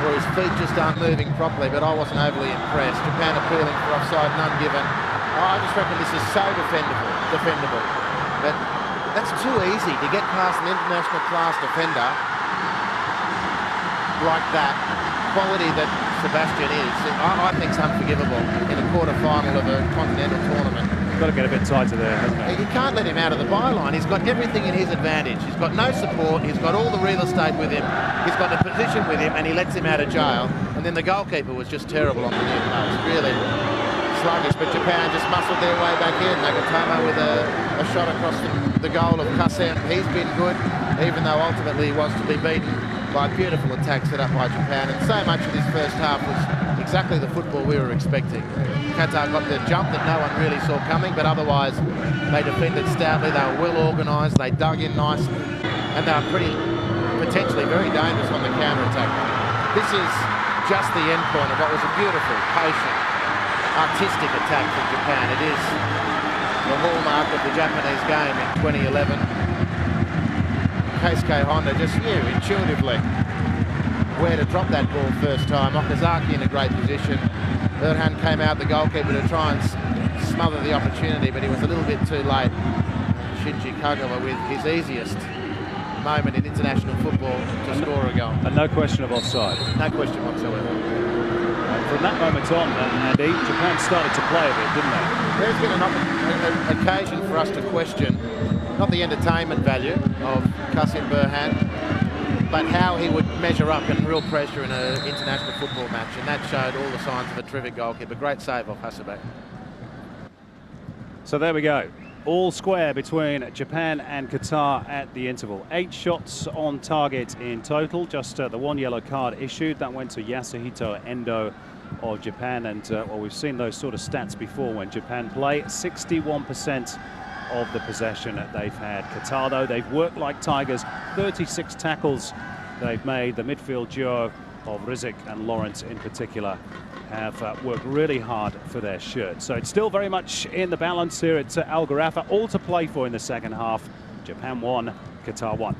or his feet just aren't moving properly, but I wasn't overly impressed. Japan appealing for offside, none given. I just reckon this is so defendable. But that's too easy to get past an international class defender like that. Quality that Sebastian is, I think, is unforgivable in a quarter-final of a continental tournament. Got to get a bit tighter there, hasn't he? You can't let him out of the byline. He's got everything in his advantage. He's got no support. He's got all the real estate with him. He's got the position with him, and he lets him out of jail. And then the goalkeeper was just terrible on the near post. Really sluggish, but Japan just muscled their way back in. Nagatomo with a shot across the goal of Kasem. He's been good, even though ultimately he was to be beaten by a beautiful attack set up by Japan. And so much of this first half was exactly the football we were expecting. Qatar got the jump that no one really saw coming, but otherwise they defended stoutly. They were well organised. They dug in nice, and they were potentially very dangerous on the counter-attack. This is just the end point of what was a beautiful, patient, artistic attack from Japan. It is the hallmark of the Japanese game in 2011. Keisuke Honda just knew intuitively where to drop that ball first time. Okazaki in a great position. Burhan came out, the goalkeeper, to try and smother the opportunity, but he was a little bit too late. Shinji Kagawa with his easiest moment in international football to score a goal. And no question of offside. No question whatsoever. And from that moment on, Andy, Japan started to play a bit, didn't they? There's been an occasion for us to question not the entertainment value of Qasim Burhan, but how he would measure up in real pressure in an international football match, and that showed all the signs of a terrific goalkeeper. Great save off Hasebe. So there we go. All square between Japan and Qatar at the interval. 8 shots on target in total. Just the one yellow card issued. That went to Yasuhito Endo of Japan. And well, we've seen those sort of stats before when Japan play. 61% of the possession that they've had. Qatar, though, they've worked like tigers. 36 tackles they've made. The midfield duo of Rizik and Lawrence in particular have worked really hard for their shirt. So it's still very much in the balance here at Al Gharafa. All to play for in the second half. Japan 1, Qatar 1.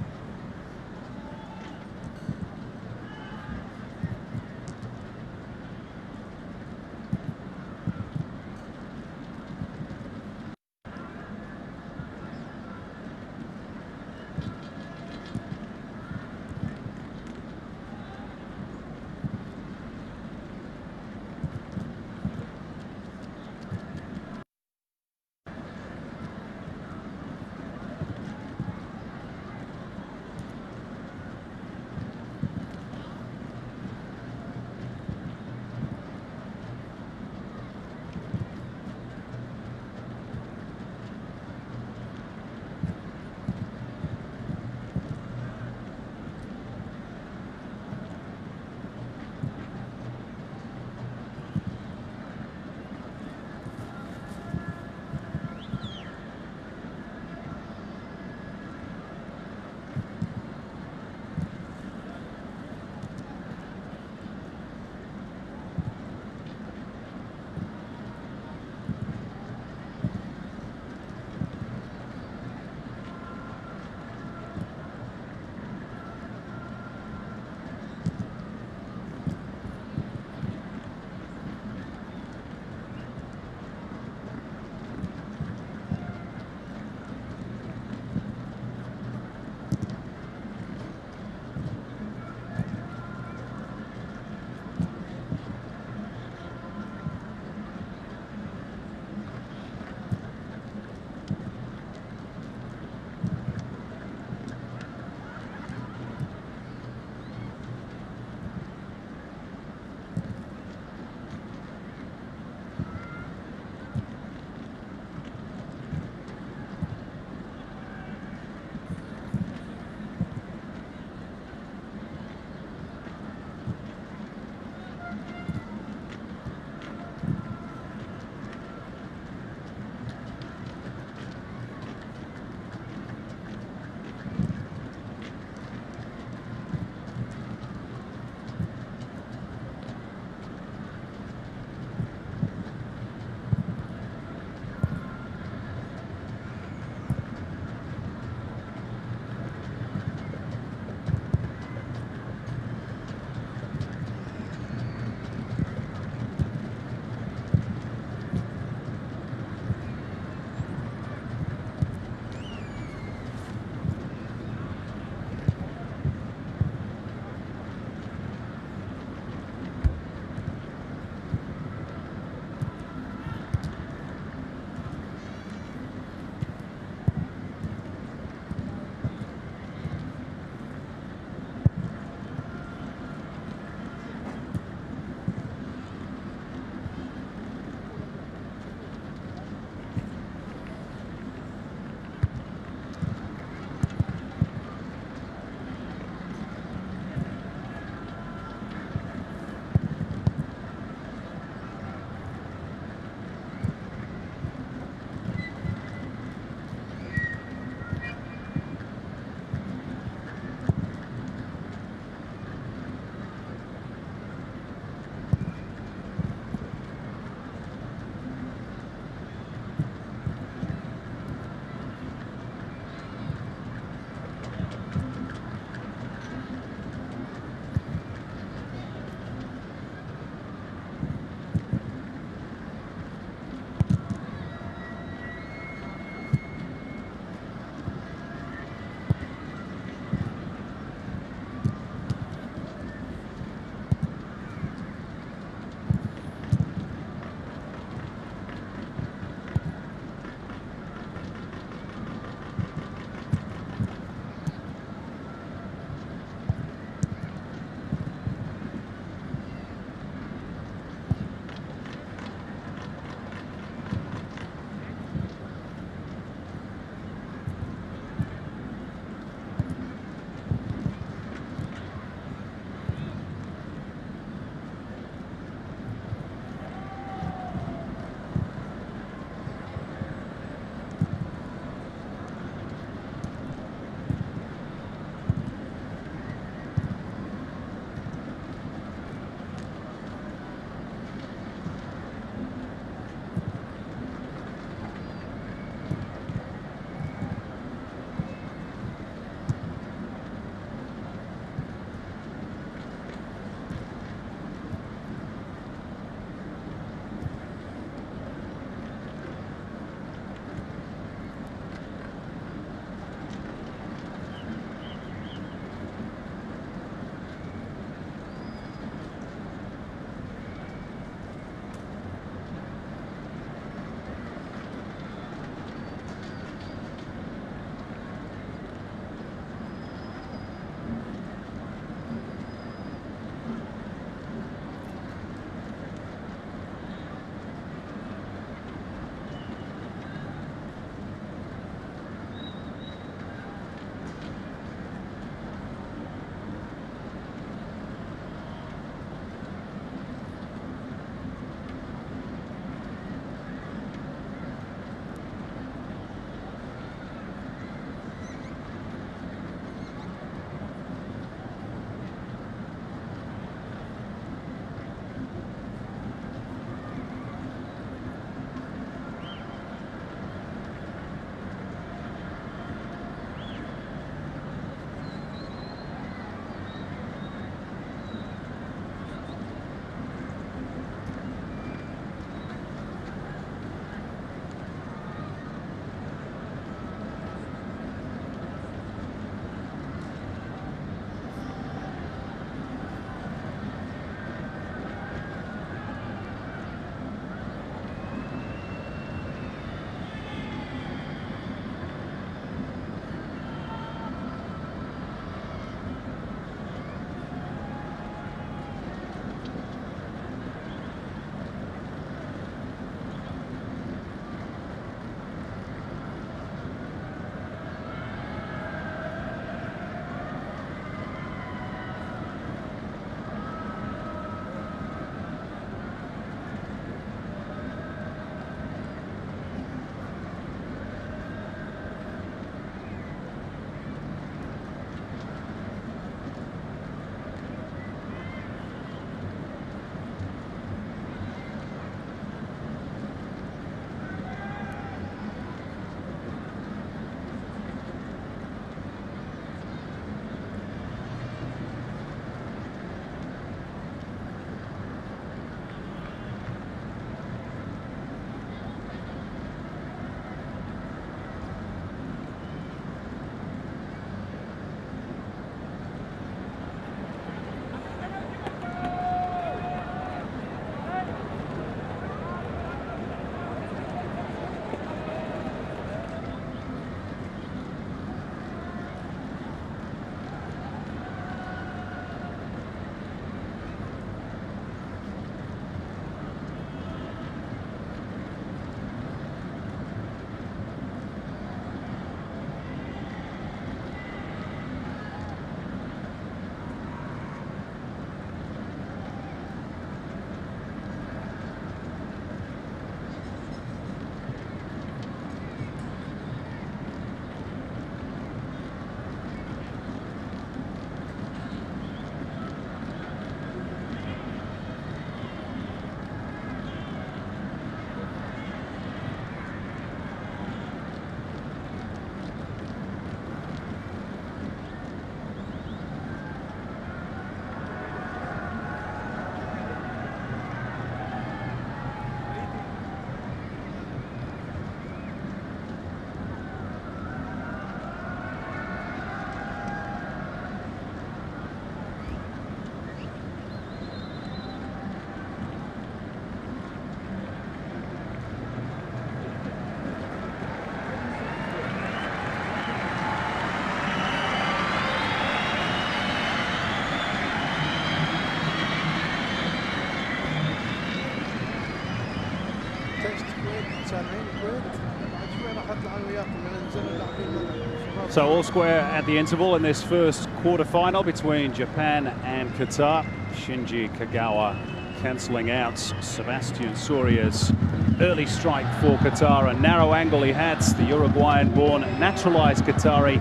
So all square at the interval in this first quarter-final between Japan and Qatar. Shinji Kagawa cancelling out Sebastian Soria's early strike for Qatar. A narrow angle he had. The Uruguayan-born naturalised Qatari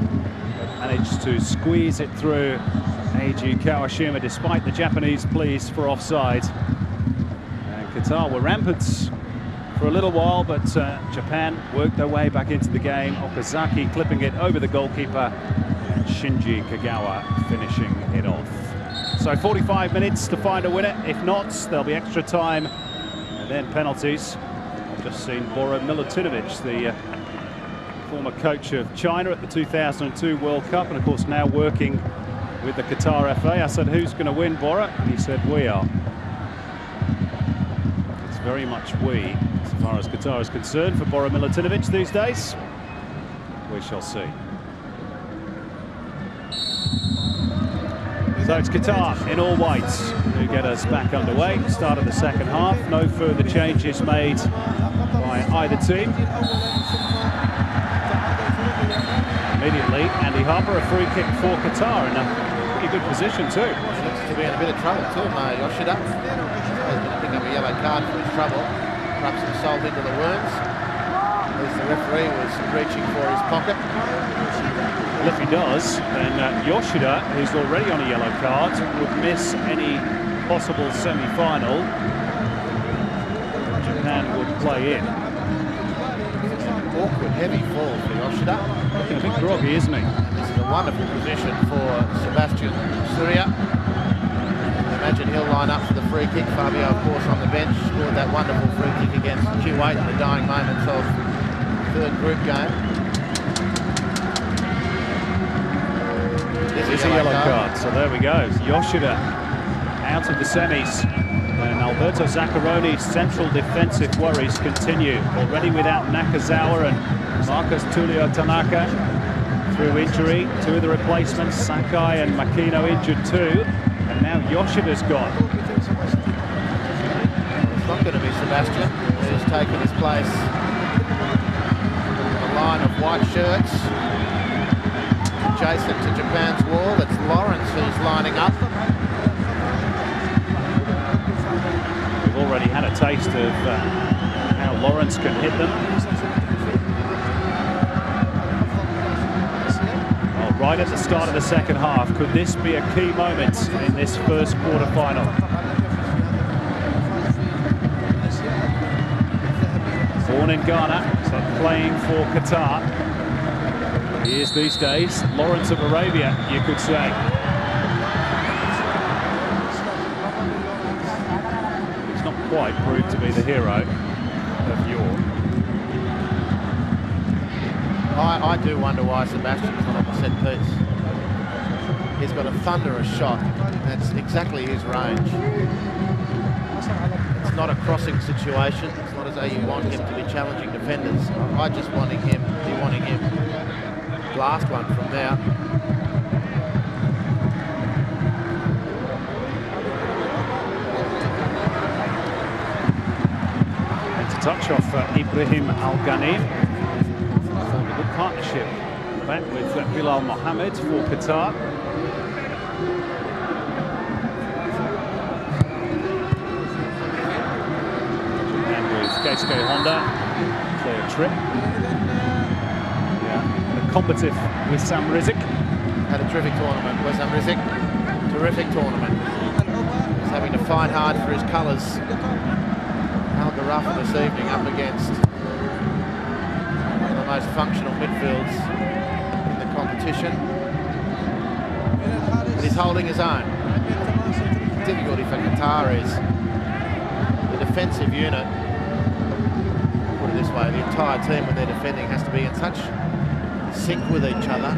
managed to squeeze it through Eiji Kawashima despite the Japanese pleas for offside. And Qatar were rampant for a little while, but Japan worked their way back into the game. Okazaki clipping it over the goalkeeper, and Shinji Kagawa finishing it off. So 45 minutes to find a winner. If not, there'll be extra time and then penalties. I've just seen Bora Milutinovic, the former coach of China at the 2002 World Cup, and of course now working with the Qatar FA. I said, who's going to win, Bora? And he said, we are. It's very much we, as far as Qatar is concerned, for Bora Milutinovic these days. We shall see. So it's Qatar in all whites who get us back underway. Start of the second half. No further changes made by either team. Immediately, Andy Harper, a free kick for Qatar in a pretty good position too. He looks to be in a bit of trouble too, Yoshida. He's going to pick up a yellow card for his trouble. Rub some salt into the wounds. At least the referee was reaching for his pocket. Well, if he does, then Yoshida, who's already on a yellow card, would miss any possible semi-final. Japan would play in. Awkward, heavy fall for Yoshida. Looking a bit groggy, isn't he? This is a wonderful position for Sebastian Soria. Imagine he'll line up for the free kick. Fabio, of course, on the bench, scored that wonderful free kick against Kuwait in the dying moments of the third group game. There's a yellow card, so there we go. Yoshida out of the semis. And Alberto Zaccaroni's central defensive worries continue. Already without Nakazawa and Marcus Tulio Tanaka through injury. Two of the replacements, Sakai and Makino, injured too. And now Yoshida's gone. It's not going to be Sebastian who's taken his place. A line of white shirts adjacent to Japan's wall. It's Lawrence who's lining up. We've already had a taste of how Lawrence can hit them. Well, right at the start of the second half, could this be a key moment in this first quarter-final? Born in Ghana, but playing for Qatar. He is these days Lawrence of Arabia, you could say. He's not quite proved to be the hero of yore. I do wonder why Sebastian's not on the set piece. He's got a thunderous shot. That's exactly his range. It's not a crossing situation. It's not as though you want him to be challenging defenders. I just wanting him. Last one from there. It's a touch off Ibrahim Al-Ghani. Formed a good partnership back with Bilal Mohammed for Qatar. And with Keisuke Honda, clear trip. Combative Wissam Rizik. Had a terrific tournament, Wissam Rizik. Terrific tournament. He's having to fight hard for his colours. Al Garafa this evening up against one of the most functional midfields in the competition. But he's holding his own. The difficulty for Qatar is the defensive unit. Put it this way, the entire team when they're defending has to be in such sync with each other,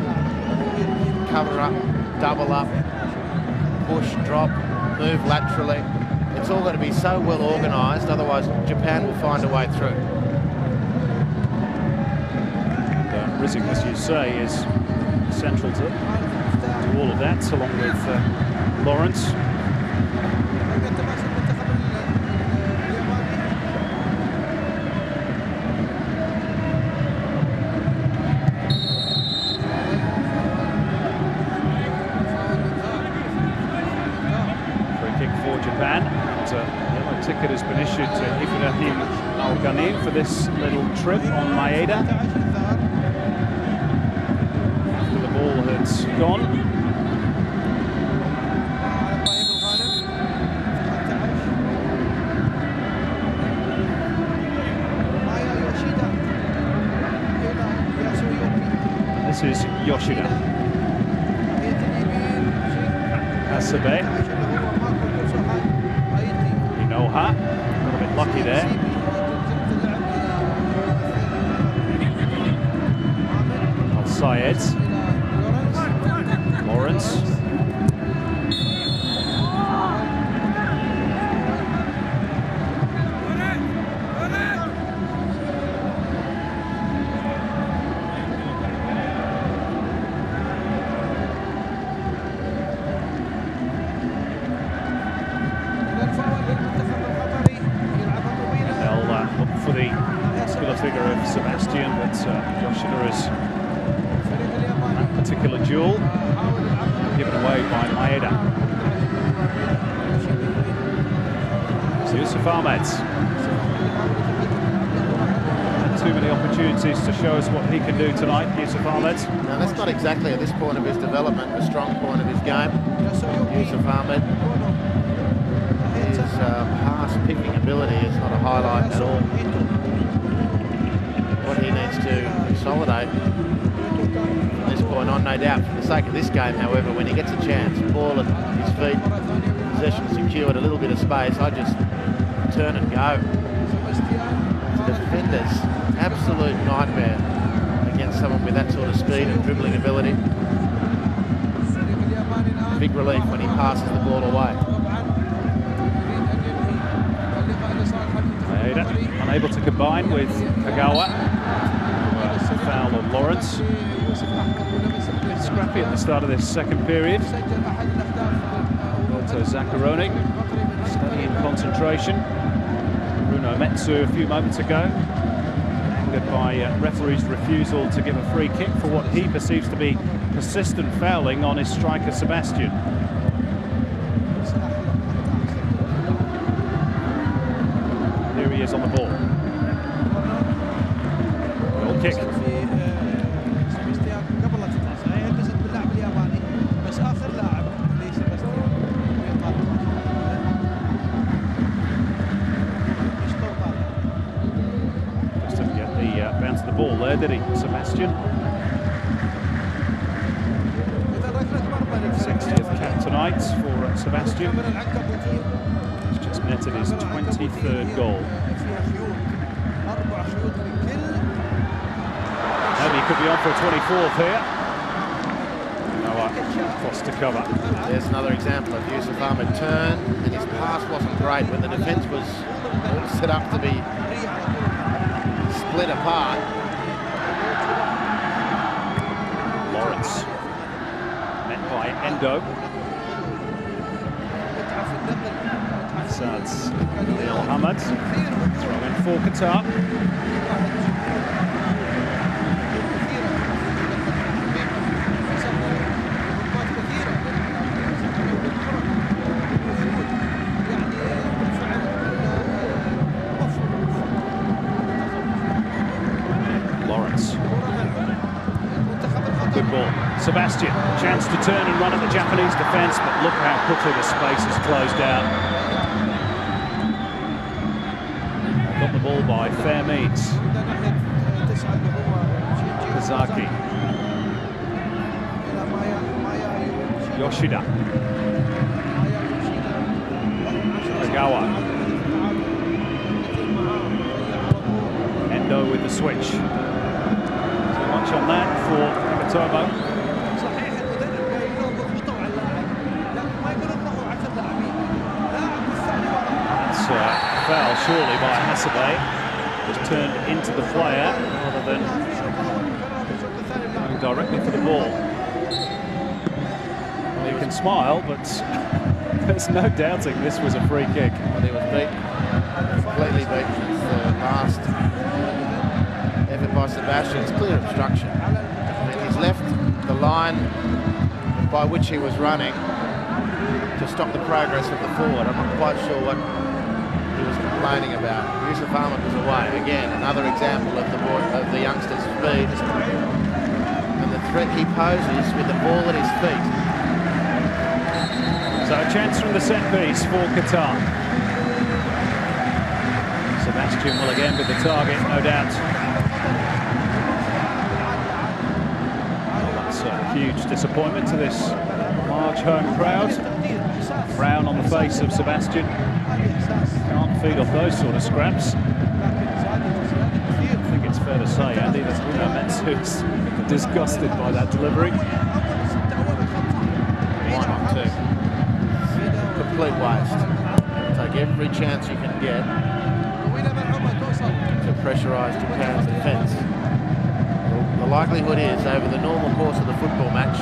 cover up, double up, push, drop, move laterally. It's all going to be so well organised, otherwise Japan will find a way through. And Rizik, as you say, is central to all of that, along with Lawrence. ticket has been issued to Ibrahim Al-Ghanim for this little trip on Maeda. After the ball had gone. This is Yoshida. Asabe. Inoha. A little bit lucky there. Al-Sayed. Lawrence. For the muscular figure of Sebastian, but Yoshida is that particular duel given away by Maeda. So Yusuf Ahmed. Too many opportunities to show us what he can do tonight, Yusuf Ahmed. Now that's not exactly at this point of his development a strong point of his game. Yusuf Ahmed. His pass picking ability is not a highlight at all. What he needs to consolidate from this point on, no doubt, for the sake of this game, however, when he gets a chance, ball at his feet, possession secured, a little bit of space, I just turn and go. The defender's absolute nightmare against someone with that sort of speed and dribbling ability. Big relief when he passes the ball away. Unable to combine with Kagawa. Foul on Lawrence. Scrappy at the start of this second period. Roberto Zaccaroni studying concentration. Bruno Metsu a few moments ago, angered by referee's refusal to give a free kick for what he perceives to be persistent fouling on his striker Sebastian. Here he is on the ball. Goal kick. Just didn't get the bounce of the ball there, did he, Sebastian? 60th cap tonight for Sebastian. He's just netted his 23rd goal. Maybe he could be on for a 24th here. Cross to cover. There's another example of Yusuf Ahmed turn, and his pass wasn't great when the defence was all set up to be split apart. Lawrence met by Endo. Assad's Neil Hamad. Throw in for Qatar. Good ball. Sebastian, chance to turn and run at the Japanese defence, but look how quickly the space is closed down. Got the ball by fair means. Kazaki. Yoshida. Kagawa. Endo with the switch. Much on that for Tomo. That's a foul surely by Hasabe. Was turned into the player rather than going directly for the ball. Well, you can smile, but there's no doubting this was a free kick. Well, he was beaten, completely beaten. It's the last effort by Sebastian. It's clear obstruction. He's left the line by which he was running to stop the progress of the forward. I'm not quite sure what he was complaining about. Yusuf Ahmed was away. Again, another example of the youngster's speed and the threat he poses with the ball at his feet. So a chance from the set piece for Qatar. Sebastian will again be the target, no doubt. Well, that's a huge disappointment to this large home crowd. Frown on the face of Sebastian. Can't feed off those sort of scraps. I think it's fair to say, Andy, that Bruno Metsu's disgusted by that delivery. Why not two? Complete waste. Take every chance you can get to pressurise Japan's defence. The likelihood is, over the normal course of the football match,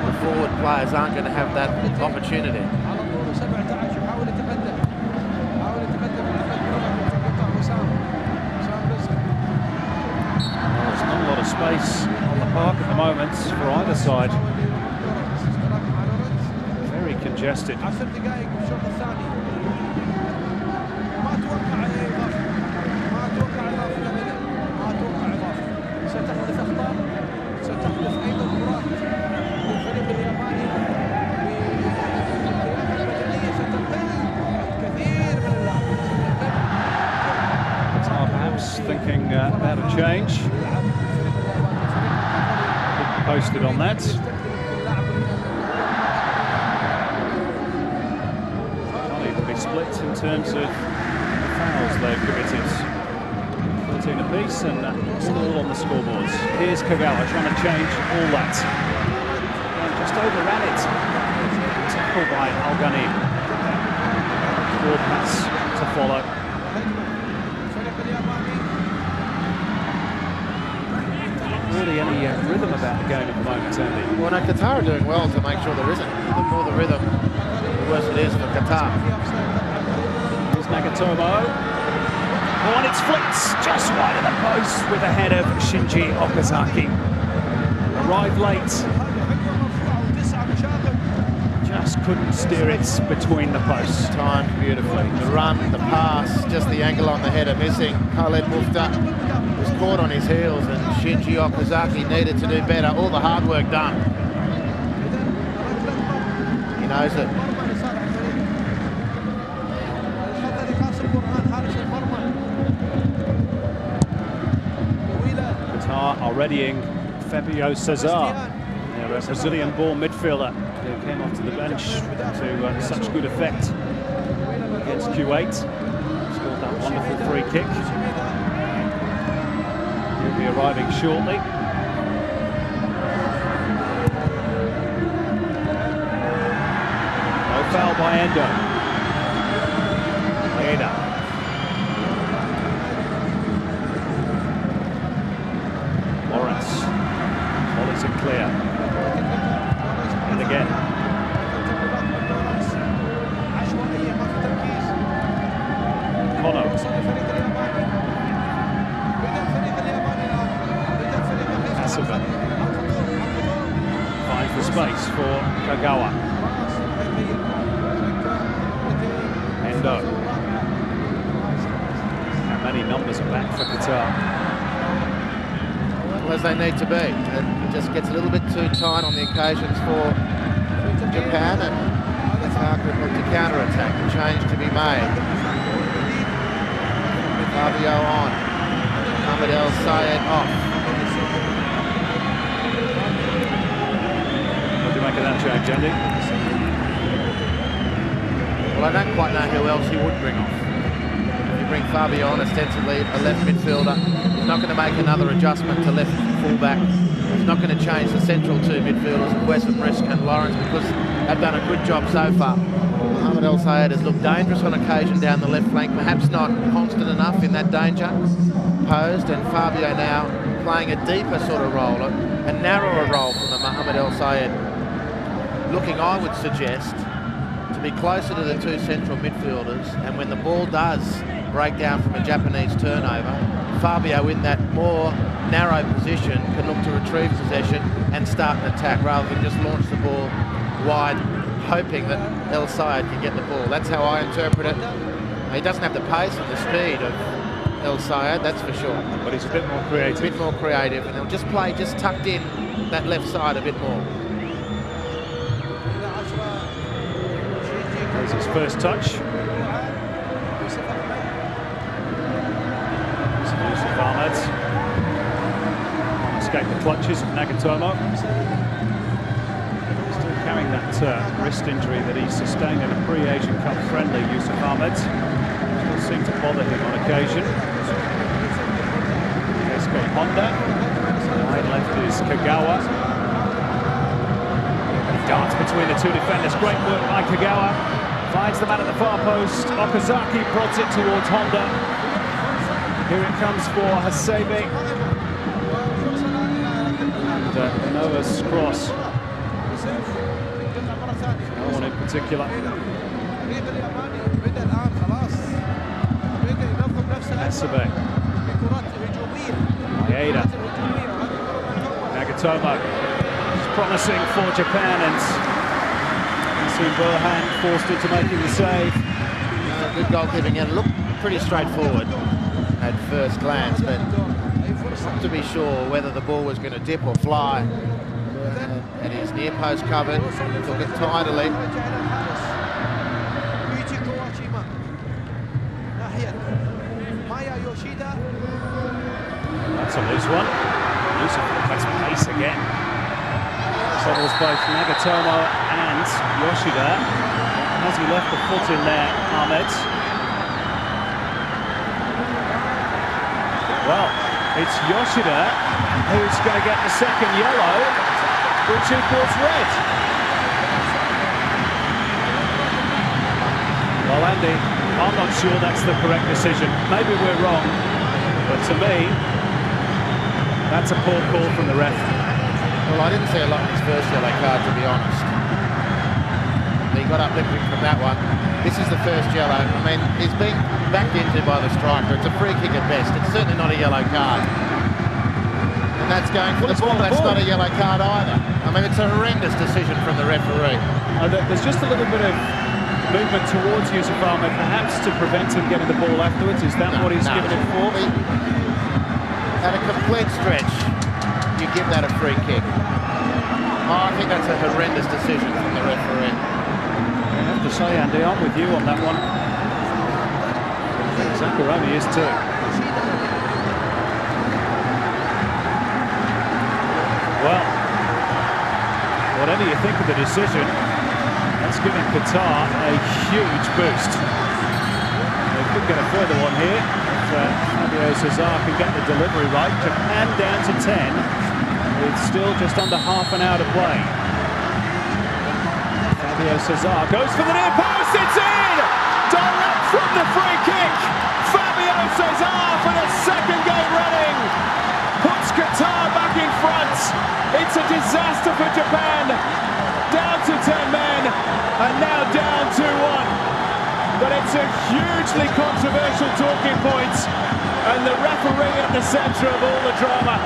the forward players aren't going to have that opportunity. Well, there's not a lot of space on the park at the moment for either side. Very congested. Thinking about a change. Posted on that. Can't even be split in terms of the fouls they've committed. 13 apiece and all on the scoreboards. Here's Kagawa trying to change all that. And just overran it. Tackle by Al-Ghani. Forward pass to follow. Really any rhythm about the game at the moment, Andy? Well, no, Qatar are doing well to make sure there isn't. The more the rhythm, the worse it is for Qatar. Here's Nagatomo. Oh, and it's flicked just wide of the post with the head of Shinji Okazaki. Arrived late. Just couldn't steer it between the posts. Timed beautifully. The run, the pass, just the angle on the header missing. Khaled Mufta was caught on his heels and Shinji Okazaki needed to do better. All the hard work done. He knows it. Qatar are readying Fabio Cesar, their Brazilian-born midfielder, who came onto the bench to such good effect against Kuwait. Scored that wonderful free kick. He'll be arriving shortly. No foul by Endo. Maeda. Lawrence. Volleys it clear. And again. Kono. Asuba finds the space for Kagawa. Endo. How many numbers are back for Qatar? Well, as they need to be. It just gets a little bit too tight on the occasions for Japan, and Qatar could look to counter-attack. A change to be made. Fabio on. Mohamed El Sayed off. Make of that change, Andy? Well, I don't quite know who else he would bring off. If you bring Fabio on, ostensibly a left midfielder, he's not going to make another adjustment to left fullback. He's not going to change the central two midfielders of Wesson, Risk and Lawrence, because they've done a good job so far. Mohamed El Sayed has looked dangerous on occasion down the left flank, perhaps not constant enough in that danger posed, and Fabio now playing a deeper sort of role, a narrower role from the Mohamed El Sayed. Looking, I would suggest, to be closer to the two central midfielders, and when the ball does break down from a Japanese turnover, Fabio in that more narrow position can look to retrieve possession and start an attack rather than just launch the ball wide, hoping that El Sayed can get the ball. That's how I interpret it. He doesn't have the pace and the speed of El Sayed, that's for sure. But he's a bit more creative. A bit more creative, and he'll just play just tucked in that left side a bit more. There's his first touch. Yusuf Ahmed. Can't escape the clutches of Nagatomo. Still carrying that wrist injury that he sustained in a pre-Asian Cup friendly, Yusuf Ahmed. Still seemed to bother him on occasion. Got Honda. Wide left is Kagawa. He darts between the two defenders. Great work by Kagawa. Finds the man at the far post. Okazaki prods it towards Honda. Here it comes for Hasebe. And Noah's cross. No one in particular. Hasebe. Maeda. Nagatomo. It's promising for Japan, and see Burhan forced into making the save. Good goalkeeping, and looked pretty straightforward at first glance, but not to be sure whether the ball was going to dip or fly. And his near post covered, took it tidily. That's a loose one. Yusuf has pace again. Settles both Nagatomo and Yoshida. Has he left the foot in there, Ahmed? Well, it's Yoshida who's going to get the second yellow, which equals red. Well, Andy, I'm not sure that's the correct decision. Maybe we're wrong, but to me, that's a poor call from the ref. Well, I didn't see a lot of his first yellow card, to be honest. He got uplifted from that one. This is the first yellow. I mean, he's been backed into by the striker. It's a free kick at best. It's certainly not a yellow card. And that's going for the ball. That's not a yellow card either. I mean, it's a horrendous decision from the referee. There's just a little bit of movement towards Yusuf Ahmed, perhaps to prevent him getting the ball afterwards. Is that what he's given it for? At a complete stretch, you give that a free kick. Oh, I think that's a horrendous decision from the referee. I have to say, Andy, I'm with you on that one. Zakaroni is too. Well, whatever you think of the decision, that's giving Qatar a huge boost. They could get a further one here. Fabio Cesar can get the delivery right. Japan down to 10 with still just under half an hour to play. Fabio Cesar goes for the near post. It's in! Direct from the free kick. Fabio Cesar for the second game running. Puts Qatar back in front. It's a disaster for Japan. Down to 10 men and now down to 1. But it's a hugely controversial talking point, and the referee at the centre of all the drama.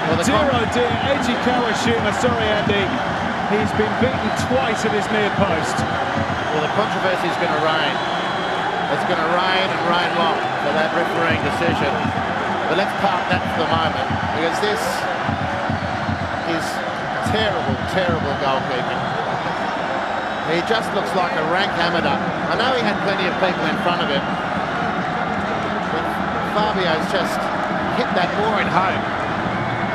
Well, dear oh dear, Eiji Kawashima, sorry Andy, he's been beaten twice at his near post. Well, the controversy is going to reign. It's going to rain and rain long for that refereeing decision. But let's park that for the moment, because this is terrible, terrible goalkeeping. He just looks like a rank amateur. I know he had plenty of people in front of him, but Fabio's just hit that more in home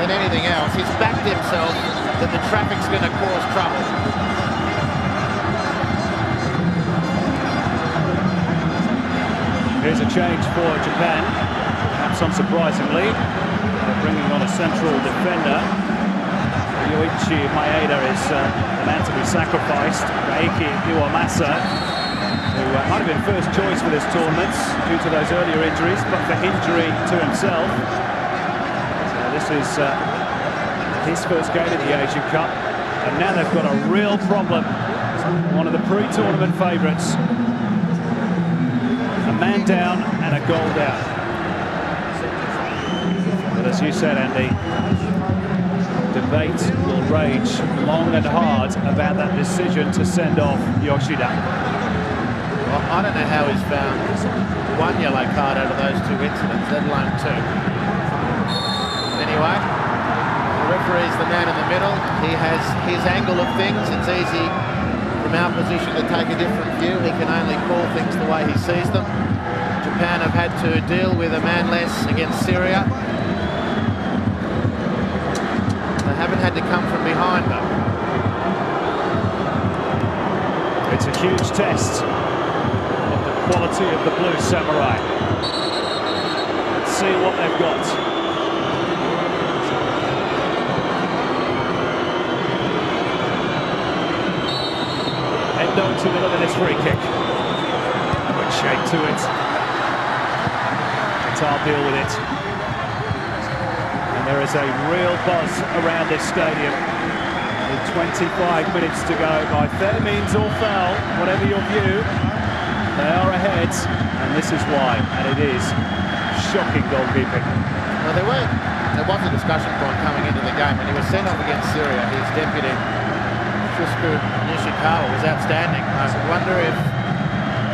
than anything else. He's backed himself that the traffic's going to cause trouble. Here's a change for Japan, perhaps unsurprisingly. They're bringing on a central defender. Yoichi Maeda is the man to be sacrificed. Reiki Iwamasa, who might have been first choice for this tournament due to those earlier injuries, but for injury to himself. So this is his first game in the Asian Cup, and now they've got a real problem. One of the pre-tournament favourites. A man down and a goal down. But as you said, Andy, debate will rage long and hard about that decision to send off Yoshida. Well, I don't know how he's found one yellow card out of those two incidents, let alone two. Anyway, the referee's the man in the middle. He has his angle of things. It's easy from our position to take a different view. He can only call things the way he sees them. Japan have had to deal with a man less against Syria. They haven't had to come from behind though. It's a huge test of the quality of the Blue Samurai. Let's see what they've got. Endo to the middle of this free kick. Good shape to it. Qatar deal with it. And there is a real buzz around this stadium. With 25 minutes to go, by fair means or foul, whatever your view, they are ahead, and this is why, and it is shocking goalkeeping. Well, there was a discussion point coming into the game when he was sent off against Syria. His deputy, Nishikawa, was outstanding. I wonder if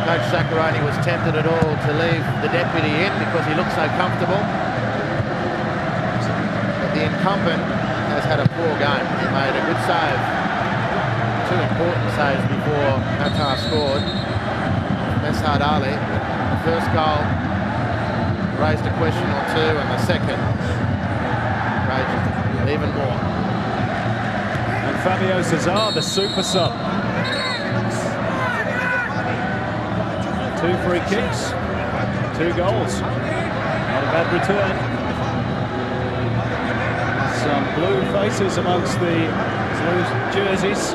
Coach Sakurani was tempted at all to leave the deputy in because he looked so comfortable. But the incumbent has had a poor game. He made a good save, two important saves before Qatar scored. Messad Ali, the first goal raised a question or two, and the second raised even more. And Fabio Cesar, the super sub. 2 free kicks, 2 goals. Not a bad return. Some blue faces amongst the blue jerseys.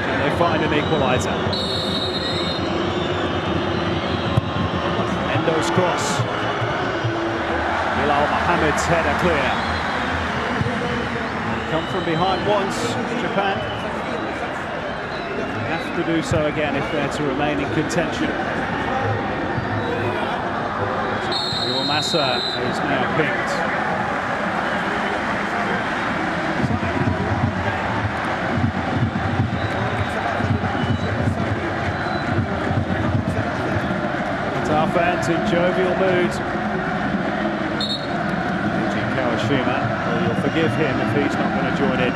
And they find an equaliser. Endo's cross. Bilal Mohammed's header clear. Come from behind once, Japan. Have to do so again if they're to remain in contention. Iwamasa is now picked. Qatar fans in jovial mood. Well, you'll forgive him if he's not going to join in.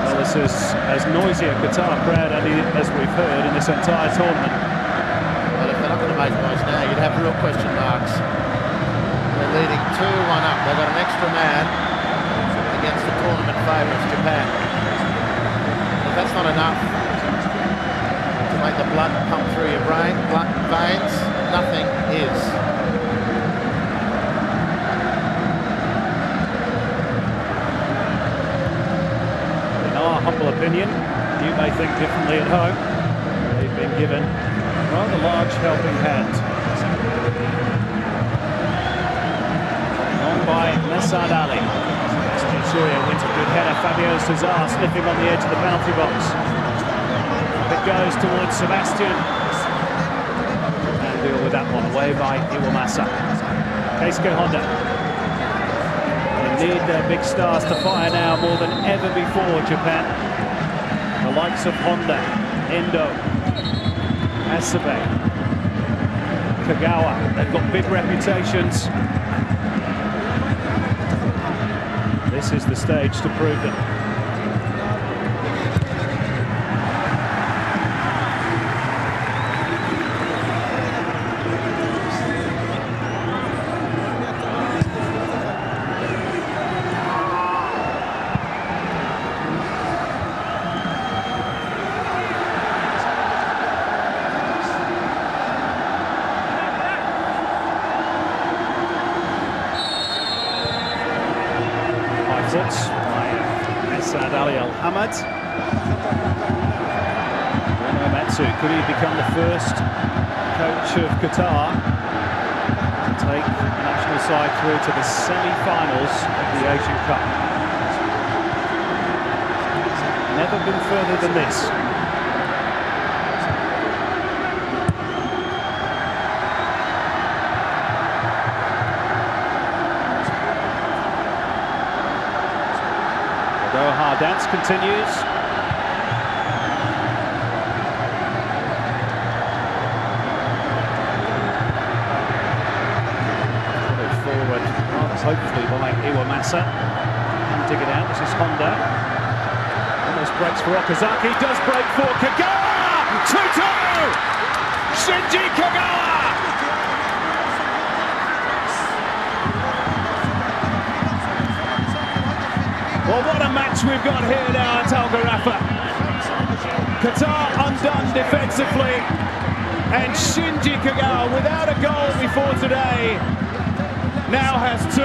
Well, this is as noisy a Qatar crowd as we've heard in this entire tournament. Well, if they're not going to make noise now, you'd have real question marks. They're leading 2-1 up. They've got an extra man against the tournament favourites, Japan. If that's not enough to make the blood pump through your brain, veins, nothing is. In our humble opinion, you may think differently at home. They've been given a rather large helping hand. On by Messad Ali. Syria wins a good header. Fabio Cesar slipping on the edge of the penalty box. It goes towards Sebastian. And deal with that one away by Iwamasa. Keisuke Honda. They need their big stars to fire now more than ever before, Japan. The likes of Honda, Endo, Asabe, Kagawa. They've got big reputations. This is the stage to prove them. By Messad Ali Al-Hamad. Bruno to? Could he become the first coach of Qatar to take the national side through to the semi-finals of the Asian Cup? Never been further than this. The Doha dance continues. Forward, hopefully by Iwamasa. Can dig it out. This is Honda. Almost breaks for Okazaki. Does break for Kagawa. 2-2. Shinji Kagawa. Well, what a match we've got here now at Al Gharafa. Qatar undone defensively, and Shinji Kagawa, without a goal before today, now has two.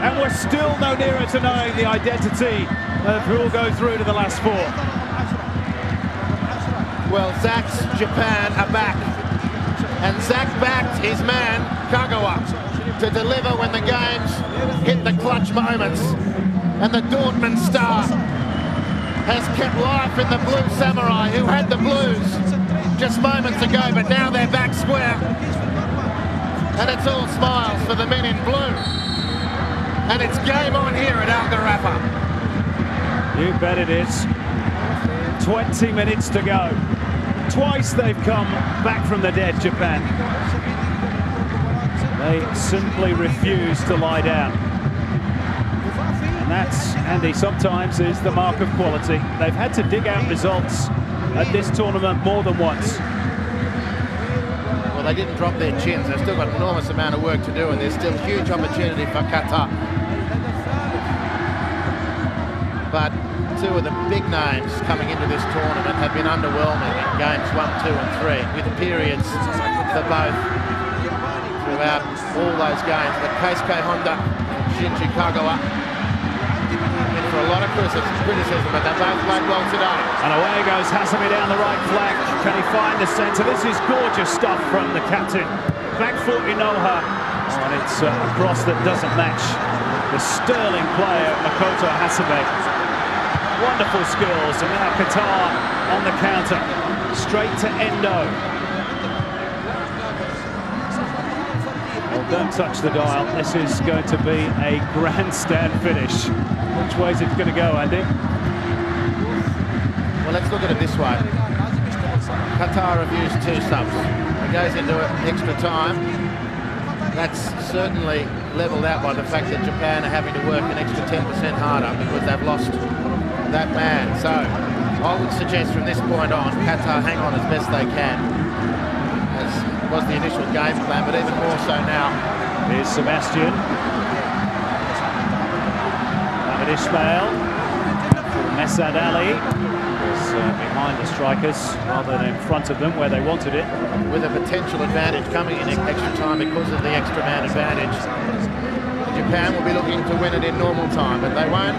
And we're still no nearer to knowing the identity of who will go through to the last four. Well, Zach's Japan are back. And Zach backed his man, Kagawa, to deliver when the games hit the clutch moments. And the Dortmund star has kept life in the Blue Samurai, who had the blues just moments ago, but now they're back square. And it's all smiles for the men in blue. And it's game on here at Al Gharafa. You bet it is. 20 minutes to go. Twice they've come back from the dead, Japan. They simply refuse to lie down. And that's, Andy, sometimes is the mark of quality. They've had to dig out results at this tournament more than once. Well, they didn't drop their chins. They've still got an enormous amount of work to do, and there's still huge opportunity for Qatar. But two of the big names coming into this tournament have been underwhelming in games 1, 2 and 3, with periods for both throughout all those games. But Keisuke Honda and Shinji Kagawa in for a lot of criticism, but they both played well today. And away goes Hasami down the right flank. Can he find the centre? This is gorgeous stuff from the captain. Back foot Inoha. Oh, and it's a cross that doesn't match the sterling player Makoto Hasebe. Wonderful skills, and now Qatar on the counter. Straight to Endo. Well, don't touch the dial. This is going to be a grandstand finish. Which way is it going to go, Andy? Well, let's look at it this way. Qatar have used 2 subs. It goes into extra time. That's certainly levelled out by the fact that Japan are having to work an extra 10% harder because they've lost that man. So I would suggest from this point on, Qatar hang on as best they can, as was the initial game plan, but even more so now. Here's Sebastian. Ahmed Ismail. Messad Ali is behind the strikers rather than in front of them where they wanted it. With a potential advantage coming in extra time because of the extra man advantage. Japan will be looking to win it in normal time, but they won't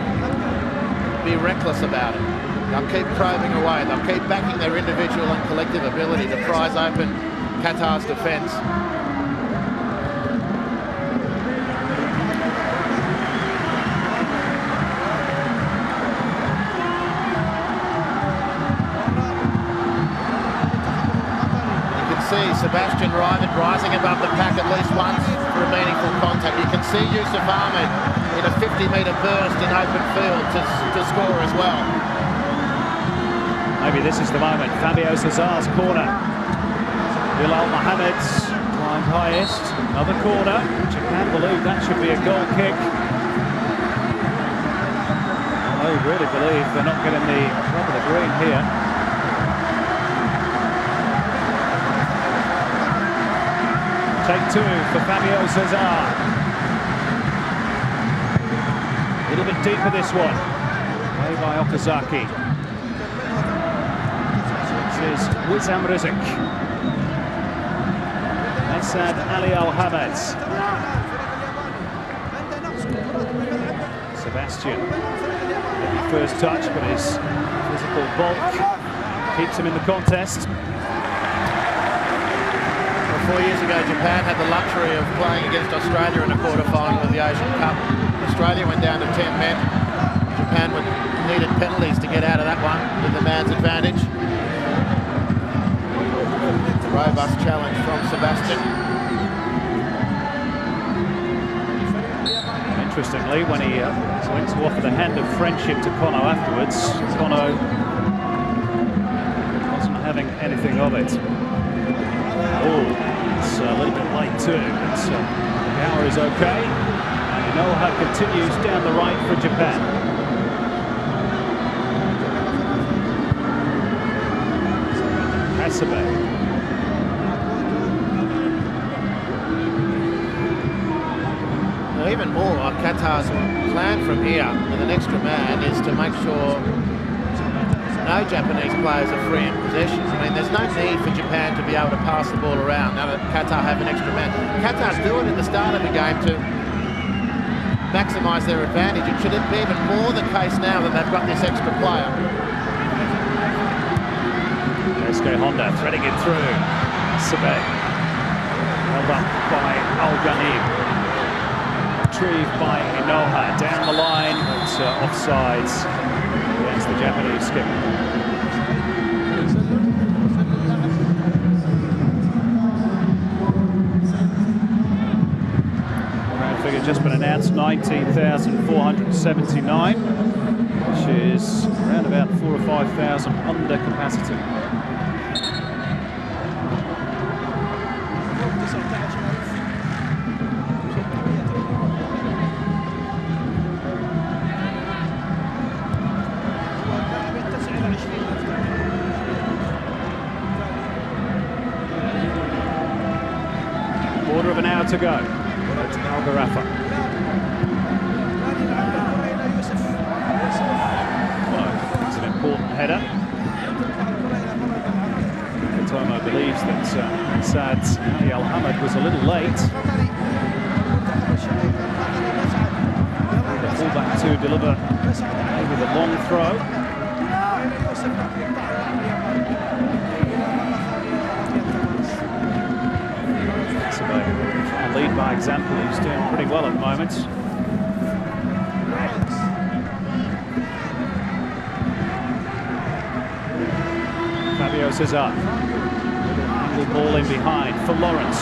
be reckless about it. They'll keep probing away. They'll keep backing their individual and collective ability to prise open Qatar's defence. You can see Sebastian rising above the pack at least once for a meaningful contact. You can see Yusuf Ahmed in a 50-metre burst in open field to score as well. Maybe this is the moment. Fabio Cesar's corner. Bilal Mohamed's climbed highest. Another corner. Japan believe that should be a goal kick. They really believe they're not getting the top of the green here. Take 2 for Fabio Cesar. A little bit deeper this one. Way by Okazaki. This is Wissam Rizk. Messad Ali Al-Hamed. Sebastian. Maybe first touch, but his physical bulk keeps him in the contest. 4 years ago, Japan had the luxury of playing against Australia in a quarter-final of the Asian Cup. Australia went down to 10 men. Japan needed penalties to get out of that one with the man's advantage. Robust challenge from Sebastian. Interestingly, when he went to offer the hand of friendship to Kono afterwards, Kono wasn't having anything of it. Oh, it's a little bit late too, but Gower is okay. And Inoha continues down the right for Japan. Hasabe. Now, even more, Qatar's plan from here with an extra man is to make sure no Japanese players are free in possession. I mean, there's no need for Japan to be able to pass the ball around now that Qatar have an extra man. Qatar's doing it at the start of the game to maximise their advantage. It should be even more the case now that they've got this extra player. SK Honda threading it through. Sabe. Held up by Al-Ghanib. Retrieved by Inoha. Down the line, but offsides against the Japanese skipper. Crowd figure just been announced, 19,479, which is around about 4,000 or 5,000 under capacity. Quarter of an hour to go. That's Al Gharafa. It's an important header. Tomo believes that Saad's Ali Al-Hamad was a little late. The fullback to deliver maybe the long throw. Lead by example. He's doing pretty well at the moment. Fabio Cesar. Angle ball in behind for Lawrence.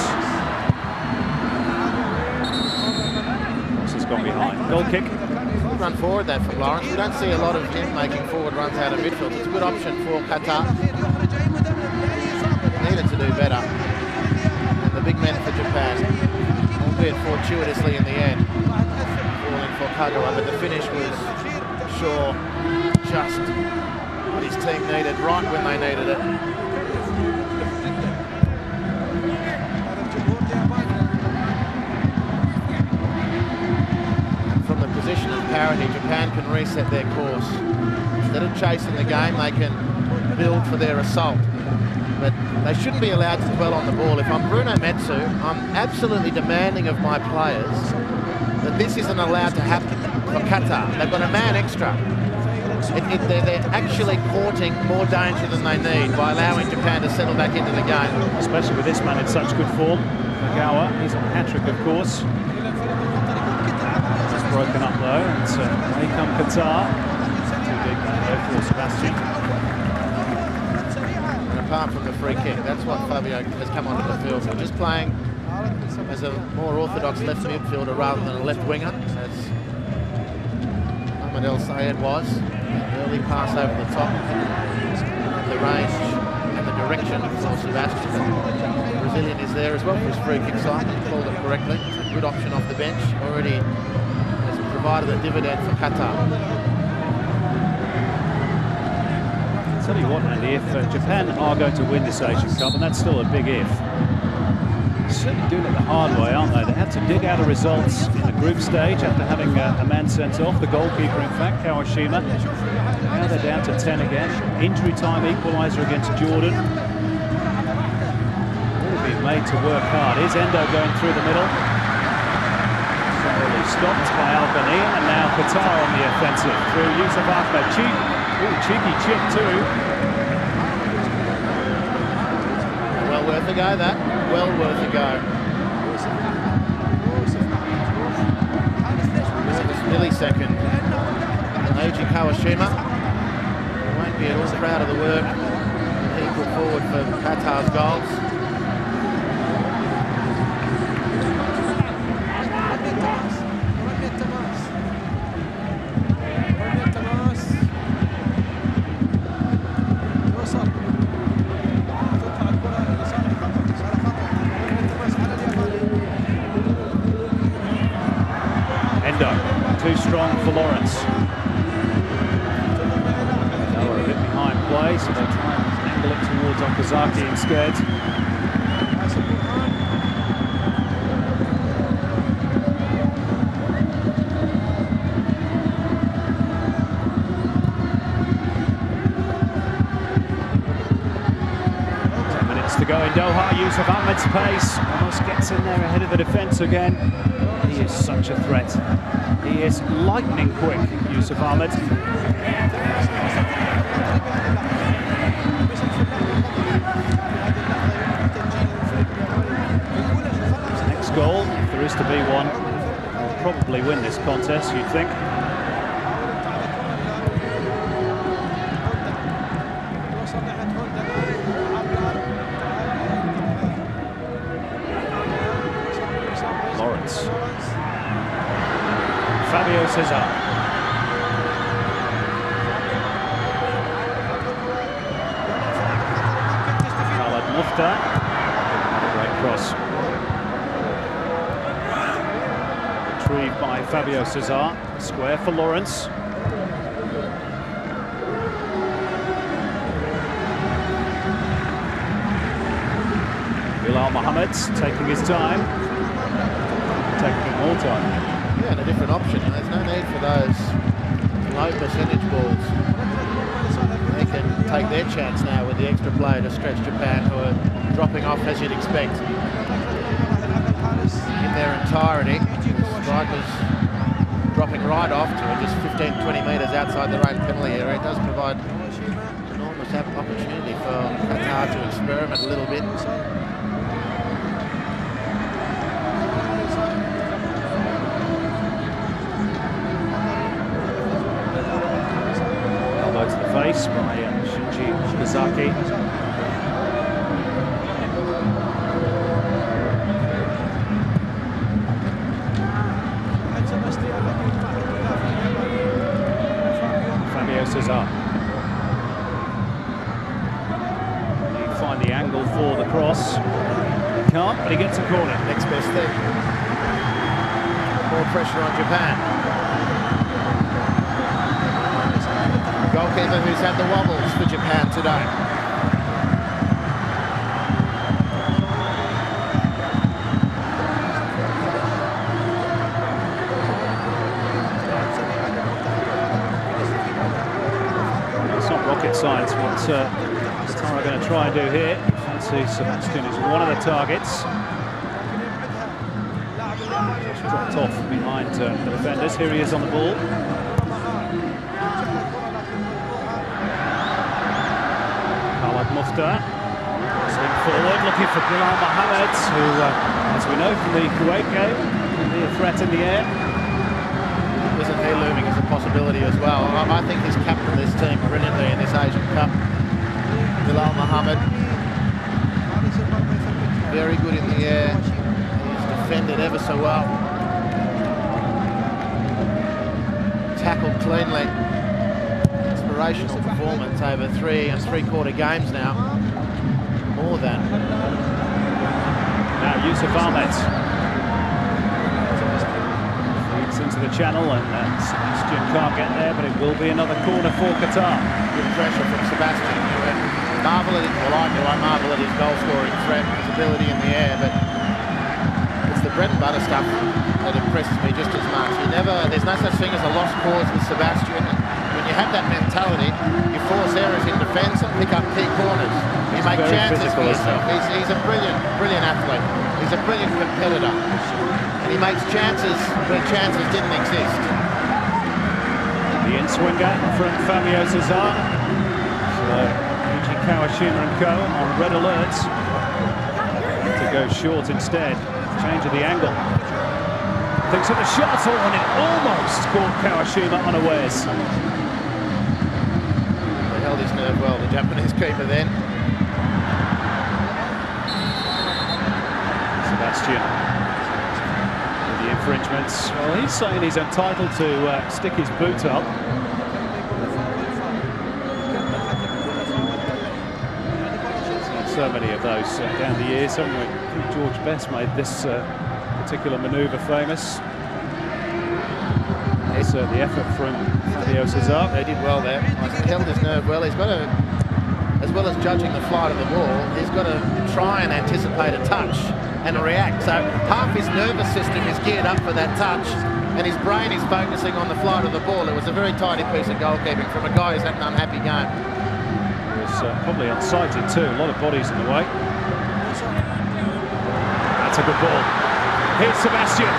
Lawrence has gone behind. Goal kick. Good run forward there from Lawrence. You don't see a lot of him making forward runs out of midfield. It's a good option for Qatar. Needed to do better. And the big men for Japan, albeit fortuitously in the end, falling for Kagawa, but the finish was sure just what his team needed right when they needed it. From the position of parity, Japan can reset their course. Instead of chasing the game, they can build for their assault. But they shouldn't be allowed to dwell on the ball. If I'm Bruno Metsu, I'm absolutely demanding of my players that this isn't allowed to happen for Qatar. They've got a man extra. They're actually courting more danger than they need by allowing Japan to settle back into the game. Especially with this man in such good form. Nagawa, he's on hat-trick, of course. Just broken up though, and here come Qatar. Too big man there for Sebastian. Apart from the free kick, that's what Fabio has come onto the field. So just playing as a more orthodox left midfielder rather than a left winger, as Ahmed El Sayed was. An early pass over the top, the range and the direction for Sebastian. The Brazilian is there as well for his free kick side. He called it correctly. It's a good option off the bench. Already has provided a dividend for Qatar. Tell you what, Andy, if Japan are going to win this Asian Cup, and that's still a big if, they're certainly doing it the hard way, aren't they? They had to dig out the results in the group stage after having a man sent off, the goalkeeper, in fact, Kawashima. Now they're down to 10 again. Injury time equaliser against Jordan. All being made to work hard. Here's Endo going through the middle. Slowly stopped by Al-Bani, and now Qatar on the offensive through Yusuf Ahmed. Cheeky chip too. worth a go, that. Well worth a go. Millisecond. Eiji Kawashima won't be at all proud of the work he put forward for Qatar's goals. Too strong for Lawrence. They were a bit behind play, so they'll try and angle it towards Okazaki instead. To go in Doha, Yusuf Ahmed's pace almost gets in there ahead of the defence again. He is such a threat. He is lightning quick, Yusuf Ahmed. Next goal, if there is to be one, will probably win this contest, you'd think. Lawrence. Fabio Cesar. Khaled Mufta. Great cross. Retrieved by Fabio Cesar. Square for Lawrence. Bilal Mohammed taking his time. Taking more time. Yeah, and a different option. There's no need for those low percentage balls. They can take their chance now with the extra player to stretch Japan, who are dropping off as you'd expect. In their entirety, the strikers dropping right off to just 15-20 metres outside their own penalty area. It does provide enormous opportunity for Qatar to experiment a little bit. To the face by Shinji Okazaki. Fabio Cesar. He find the angle for the cross. He can't, but he gets a corner. Next best thing. More pressure on Japan. Goalkeeper who's had the wobbles for Japan today. It's not rocket science what Qatar are going to try and do here. Fancy Sebastian is one of the targets. Just dropped off behind the defenders. Here he is on the ball. Mufta forward, looking for Bilal Mohammed, who, as we know from the Kuwait game, can be a threat in the air. Isn't he looming as a possibility as well? I think he's captained this team brilliantly in this Asian Cup. Bilal Mohammed, very good in the air. He's defended ever so well. Tackled cleanly. Inspirational performance over 3 3/4 games now. More than. Now Yusuf Ahmed feeds into the channel, and Sebastian can't get there, but it will be another corner for Qatar. Good pressure from Sebastian. I marvel at his goal-scoring threat, his ability in the air, but it's the bread and butter stuff that impresses me just as much. There's no such thing as a lost cause with Sebastian. When you have that mentality, you force errors in defence and pick up key corners. You make chances for yourself. He's a brilliant athlete. He's a brilliant competitor. And he makes chances where chances didn't exist. The in-swinger from Fabio Cesar. So, Yuji Kawashima and co on red alert. He goes short instead. Change of the angle. Thinks of the shot, and it almost caught Kawashima unawares. They held his nerve well, the Japanese keeper then. Sebastian with the infringements. Well, he's saying he's entitled to stick his boot up. So many of those down the years, haven't we? I think George Best made this particular manoeuvre famous. It's the effort from Fabio Cesar. They did well there. He held his nerve well. He's got to, as well as judging the flight of the ball, he's got to try and anticipate a touch and react. So half his nervous system is geared up for that touch, and his brain is focusing on the flight of the ball. It was a very tidy piece of goalkeeping from a guy who's had an unhappy game. Probably unsighted too, a lot of bodies in the way. That's a good ball. Here's Sebastian,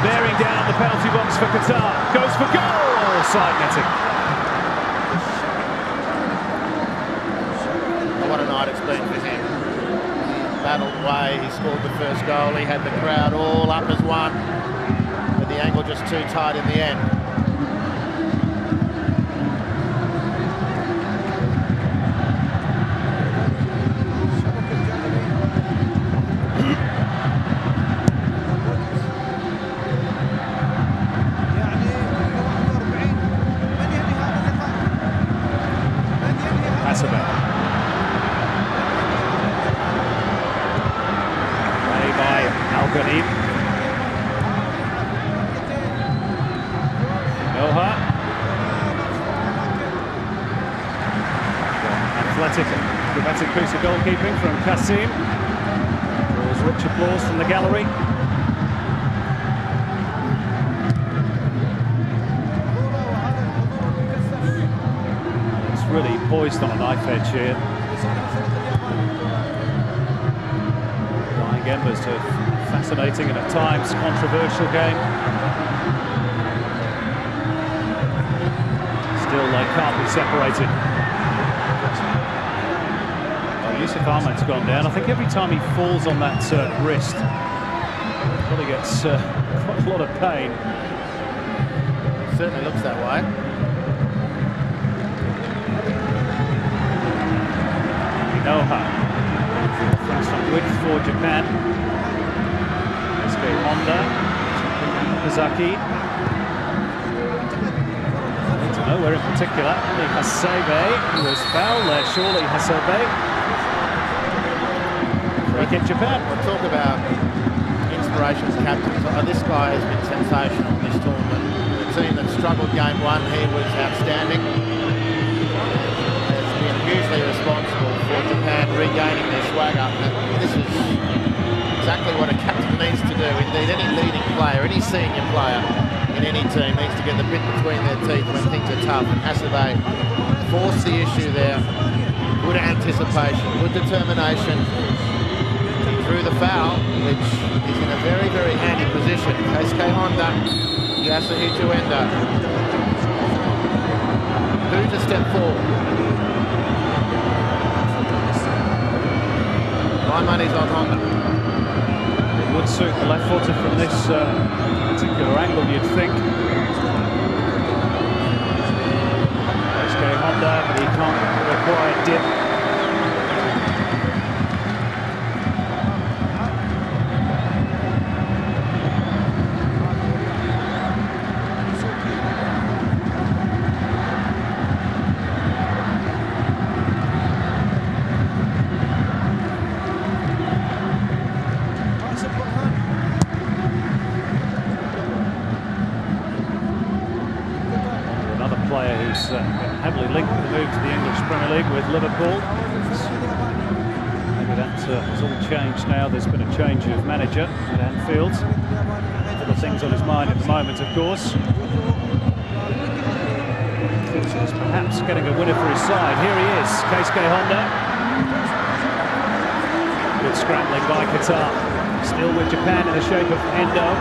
bearing down the penalty box for Qatar. Goes for goal! Side netting. Oh, what a night it's been for him. He battled away, he scored the first goal, he had the crowd all up as one, but the angle just too tight in the end. Dramatic piece of goalkeeping from Kassim. Draws rich applause from the gallery. It's really poised on a knife edge here. Flying embers to a fascinating and at times controversial game. Still, they can't be separated. Yusuf Ahmed's gone down. I think every time he falls on that wrist, he probably gets quite a lot of pain. It certainly looks that way. Inoha. Brings some width for Japan. SK Honda. Okazaki. Need to know where in particular. Ali Hasebe, who was fouled there. Surely Hasebe. Get Japan. We'll talk about inspirations, captains. This guy has been sensational in this tournament. The team that struggled game one, he was outstanding. Has been hugely responsible for Japan regaining their swagger. And this is exactly what a captain needs to do. Indeed, any leading player, any senior player in any team needs to get the bit between their teeth when things are tough. And Hasebe forced the issue there. Good anticipation, good determination. Through the foul, which is in a very, very handy position. SK Honda, Yasuhito Endo. Who to step forward? My money's on Honda. It would suit the left footer from this particular angle, you'd think. SK Honda, but he can't require dip. Player who's heavily linked with the move to the English Premier League with Liverpool. Maybe that has all changed now. There's been a change of manager at Anfield. Other things on his mind at the moment, of course. He's perhaps getting a winner for his side. Here he is, Keisuke Honda. Good scrambling by Qatar. Still with Japan in the shape of Endo.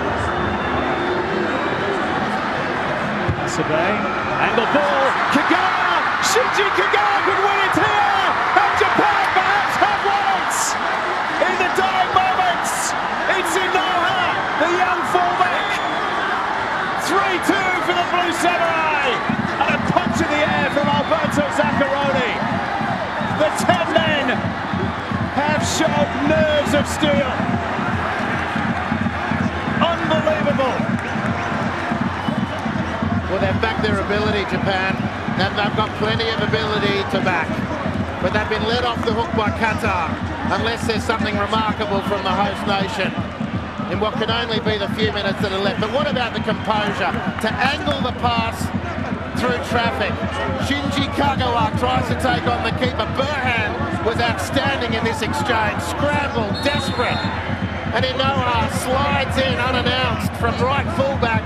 Hasebe. Angle ball, Kagawa! Shinji Kagawa could win it here! And Japan perhaps have won it! In the dying showed nerves of steel. Unbelievable. Well, they've backed their ability, Japan, and they've got plenty of ability to back. But they've been let off the hook by Qatar, unless there's something remarkable from the host nation in what can only be the few minutes that are left. But what about the composure? To angle the pass through traffic. Shinji Kagawa tries to take on the keeper. Burhan was outstanding in this exchange. Scrambled, desperate. And Inoa slides in unannounced from right fullback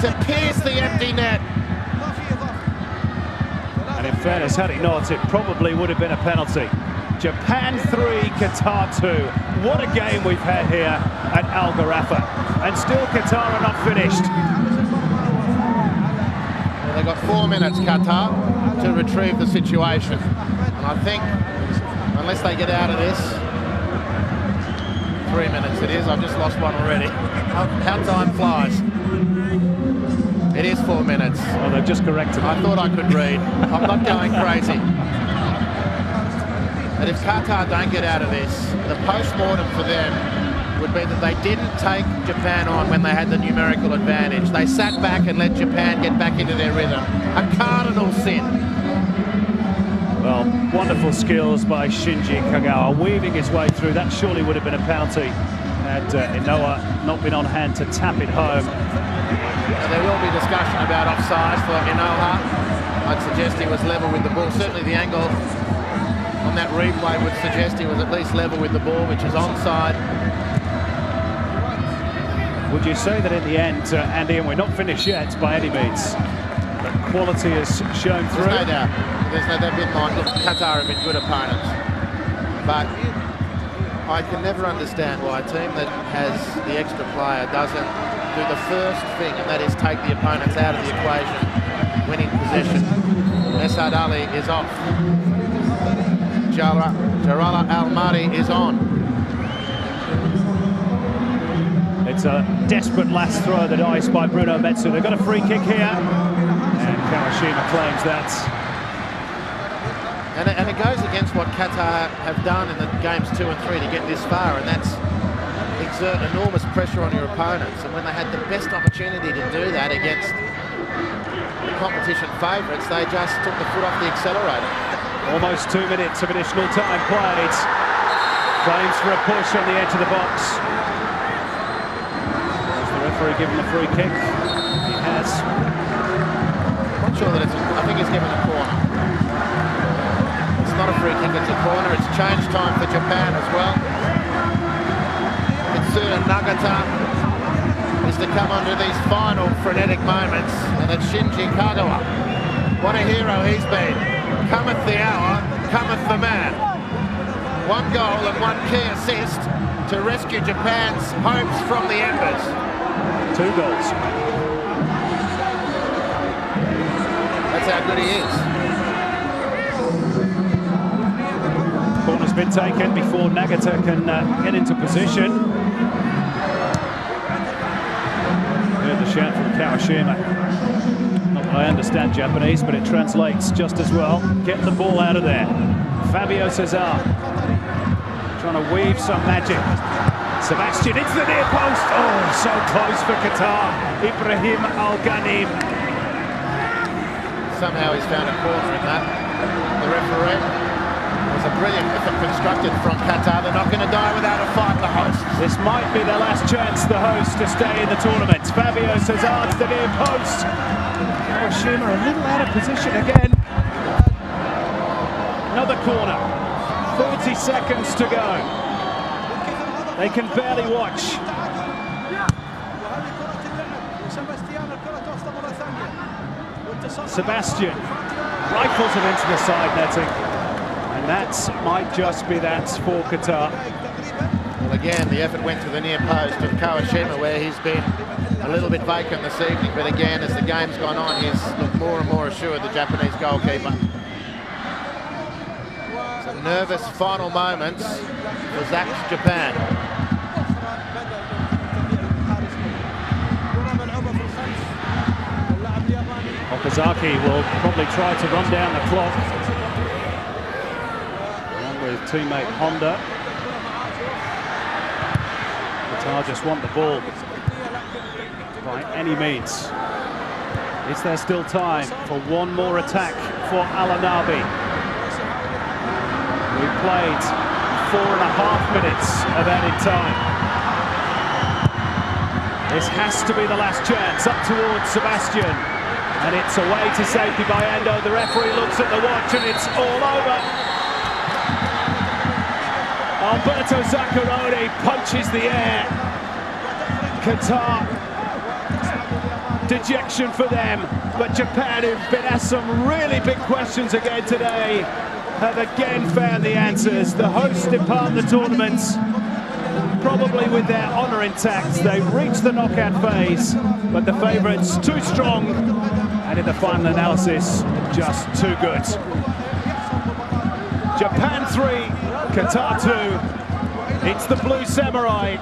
to pierce the empty net. And in fairness, had it not, it probably would have been a penalty. Japan 3, Qatar 2. What a game we've had here at Al Gharafa. And still Qatar are not finished. Well, they've got 4 minutes, Qatar, to retrieve the situation. And I think, unless they get out of this, 3 minutes it is. I've just lost one already. How time flies. It is 4 minutes. Oh, they've just corrected it. I thought I could read. I'm not going crazy. But if Qatar don't get out of this, the post-mortem for them would be that they didn't take Japan on when they had the numerical advantage. They sat back and let Japan get back into their rhythm. A cardinal sin. Well, wonderful skills by Shinji Kagawa, weaving his way through. That surely would have been a penalty had Inoa not been on hand to tap it home. Now, there will be discussion about offsides for Inoa. I'd suggest he was level with the ball. Certainly the angle on that replay would suggest he was at least level with the ball, which is onside. Would you say that in the end, Andy, and we're not finished yet by any means, but quality has shown through? There's no doubt. They've been like, look, Qatar have been good opponents. But I can never understand why a team that has the extra player doesn't do the first thing, and that is take the opponents out of the equation, winning possession. Esad Ali is off. Jarrah Al-Mari is on. It's a desperate last throw of the dice by Bruno Metsu. They've got a free kick here, and Kawashima claims that. And it goes against what Qatar have done in the games 2 and 3 to get this far, and that's exert enormous pressure on your opponents. And when they had the best opportunity to do that against the competition favourites, they just took the foot off the accelerator. Almost 2 minutes of additional time played. Claims for a push on the edge of the box. Has the referee given the free kick? He has. I'm not sure that I think he's given a corner. It's not a free kick, it's a corner. It's change time for Japan as well. Mitsuda Nagata is to come onto these final frenetic moments, and it's Shinji Kagawa. What a hero he's been. Cometh the hour, cometh the man. 1 goal and 1 key assist to rescue Japan's hopes from the embers. 2 goals. That's how good he is. Corner's been taken before Nagata can get into position. Heard the shout from Kawashima. Not that I understand Japanese, but it translates just as well. Get the ball out of there. Fabio Cesar trying to weave some magic. Sebastian into the near post. Oh, so close for Qatar. Ibrahim Al-Ghanim. Somehow he's found a corner in that. The referee. It was a brilliant effort constructed from Qatar. They're not going to die without a fight, the hosts. This might be their last chance, the hosts, to stay in the tournament. Fabio Cesar to the near post. Kawashima a little out of position again. Another corner. 30 seconds to go. They can barely watch. Sebastian rifles it into the side netting. And that might just be that for Qatar. Well, again, the effort went to the near post of Kawashima, where he's been a little bit vacant this evening. But again, as the game's gone on, he's looked more and more assured, the Japanese goalkeeper. Some nervous final moments for Zach's Japan. Okazaki will probably try to run down the clock. Along with teammate Honda. Qatar just want the ball by any means. Is there still time for one more attack for Al-Anabi? We played 4.5 minutes of added time. This has to be the last chance, up towards Sebastian. And it's away to safety by Endo. The referee looks at the watch and it's all over. Alberto Zaccheroni punches the air. Qatar, dejection for them. But Japan, who've been asked some really big questions again today, have again found the answers. The hosts depart the tournament, probably with their honour intact. They've reached the knockout phase, but the favourites too strong, and in the final analysis, just too good. Japan 3, Qatar 2. It's the Blue Samurai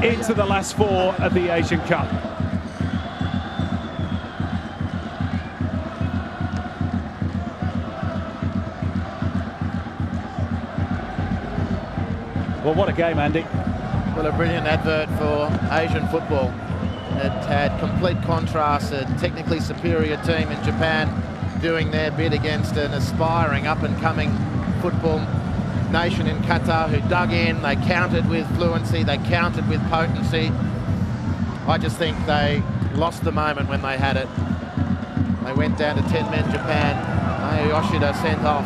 into the last 4 of the Asian Cup. Well, what a game, Andy. Well, a brilliant advert for Asian football. It had complete contrast, a technically superior team in Japan doing their bit against an aspiring up-and-coming football nation in Qatar who dug in, they countered with fluency, they countered with potency. I just think they lost the moment when they had it. They went down to 10 men Japan. Yoshida sent off.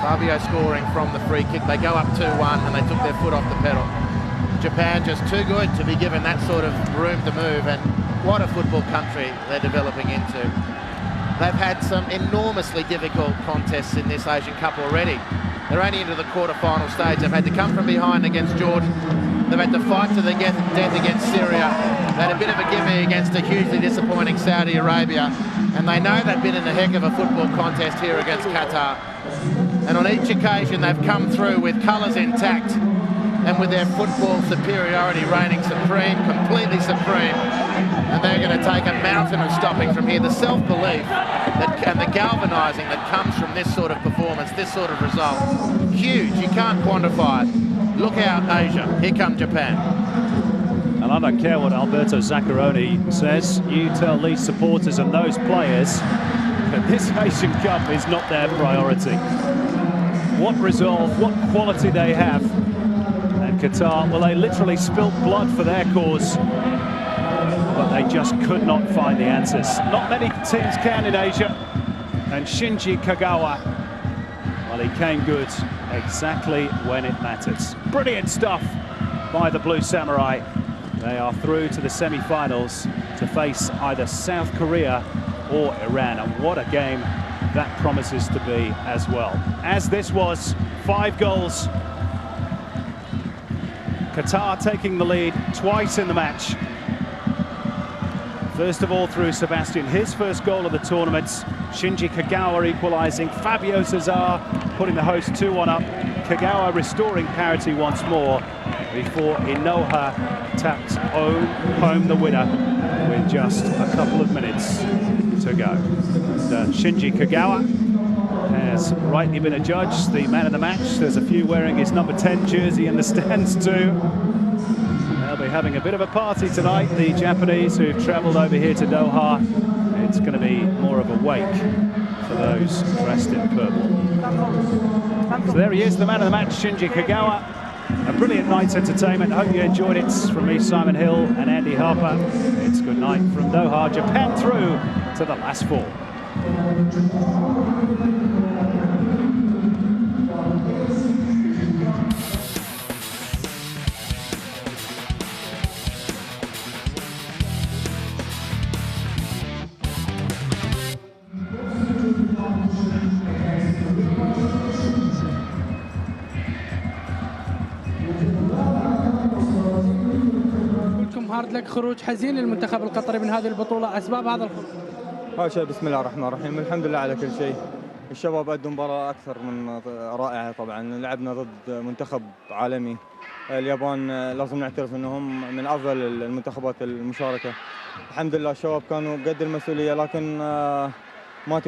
Fabio scoring from the free kick. They go up 2-1 and they took their foot off the pedal. Japan just too good to be given that sort of room to move, and what a football country they're developing into. They've had some enormously difficult contests in this Asian Cup already. They're only into the quarter-final stage. They've had to come from behind against Jordan. They've had to fight to the death against Syria. They had a bit of a gimme against a hugely disappointing Saudi Arabia. And they know they've been in a heck of a football contest here against Qatar. And on each occasion, they've come through with colours intact and with their football superiority reigning supreme, completely supreme. And they're going to take a mountain of stopping from here. The self-belief and the galvanising that comes from this sort of performance, this sort of result, huge. You can't quantify it. Look out, Asia. Here come Japan. And I don't care what Alberto Zaccheroni says. You tell these supporters and those players that this Asian Cup is not their priority. What resolve, what quality they have. And Qatar, well, they literally spilt blood for their cause, but they just could not find the answers. Not many teams can in Asia. And Shinji Kagawa, well, he came good exactly when it matters. Brilliant stuff by the Blue Samurai. They are through to the semi-finals to face either South Korea or Iran. And what a game that promises to be as well. As this was, 5 goals. Qatar taking the lead twice in the match. First of all through Sebastian, his first goal of the tournament. Shinji Kagawa equalising. Fabio Cesar putting the host 2-1 up. Kagawa restoring parity once more before Inoha tapped home the winner with just a couple of minutes to go. Shinji Kagawa has rightly been adjudged the man of the match. There's a few wearing his number 10 jersey in the stands too. They'll be having a bit of a party tonight, the Japanese who've travelled over here to Doha. It's going to be more of a wake for those dressed in purple. So there he is, the man of the match, Shinji Kagawa. A brilliant night's entertainment. Hope you enjoyed it. From me, Simon Hill and Andy Harper. It's good night from Doha. Japan through to the last 4. هارد لك خروج حزين للمنتخب القطري من هذه البطولة، أسباب هذا الخروج؟ أول شيء بسم الله الرحمن الرحيم، الحمد لله على كل شيء. الشباب أدوا مباراة أكثر من رائعة طبعا، لعبنا ضد منتخب عالمي. اليابان لازم نعترف أنهم من أفضل المنتخبات المشاركة. الحمد لله الشباب كانوا قد المسؤولية، لكن ما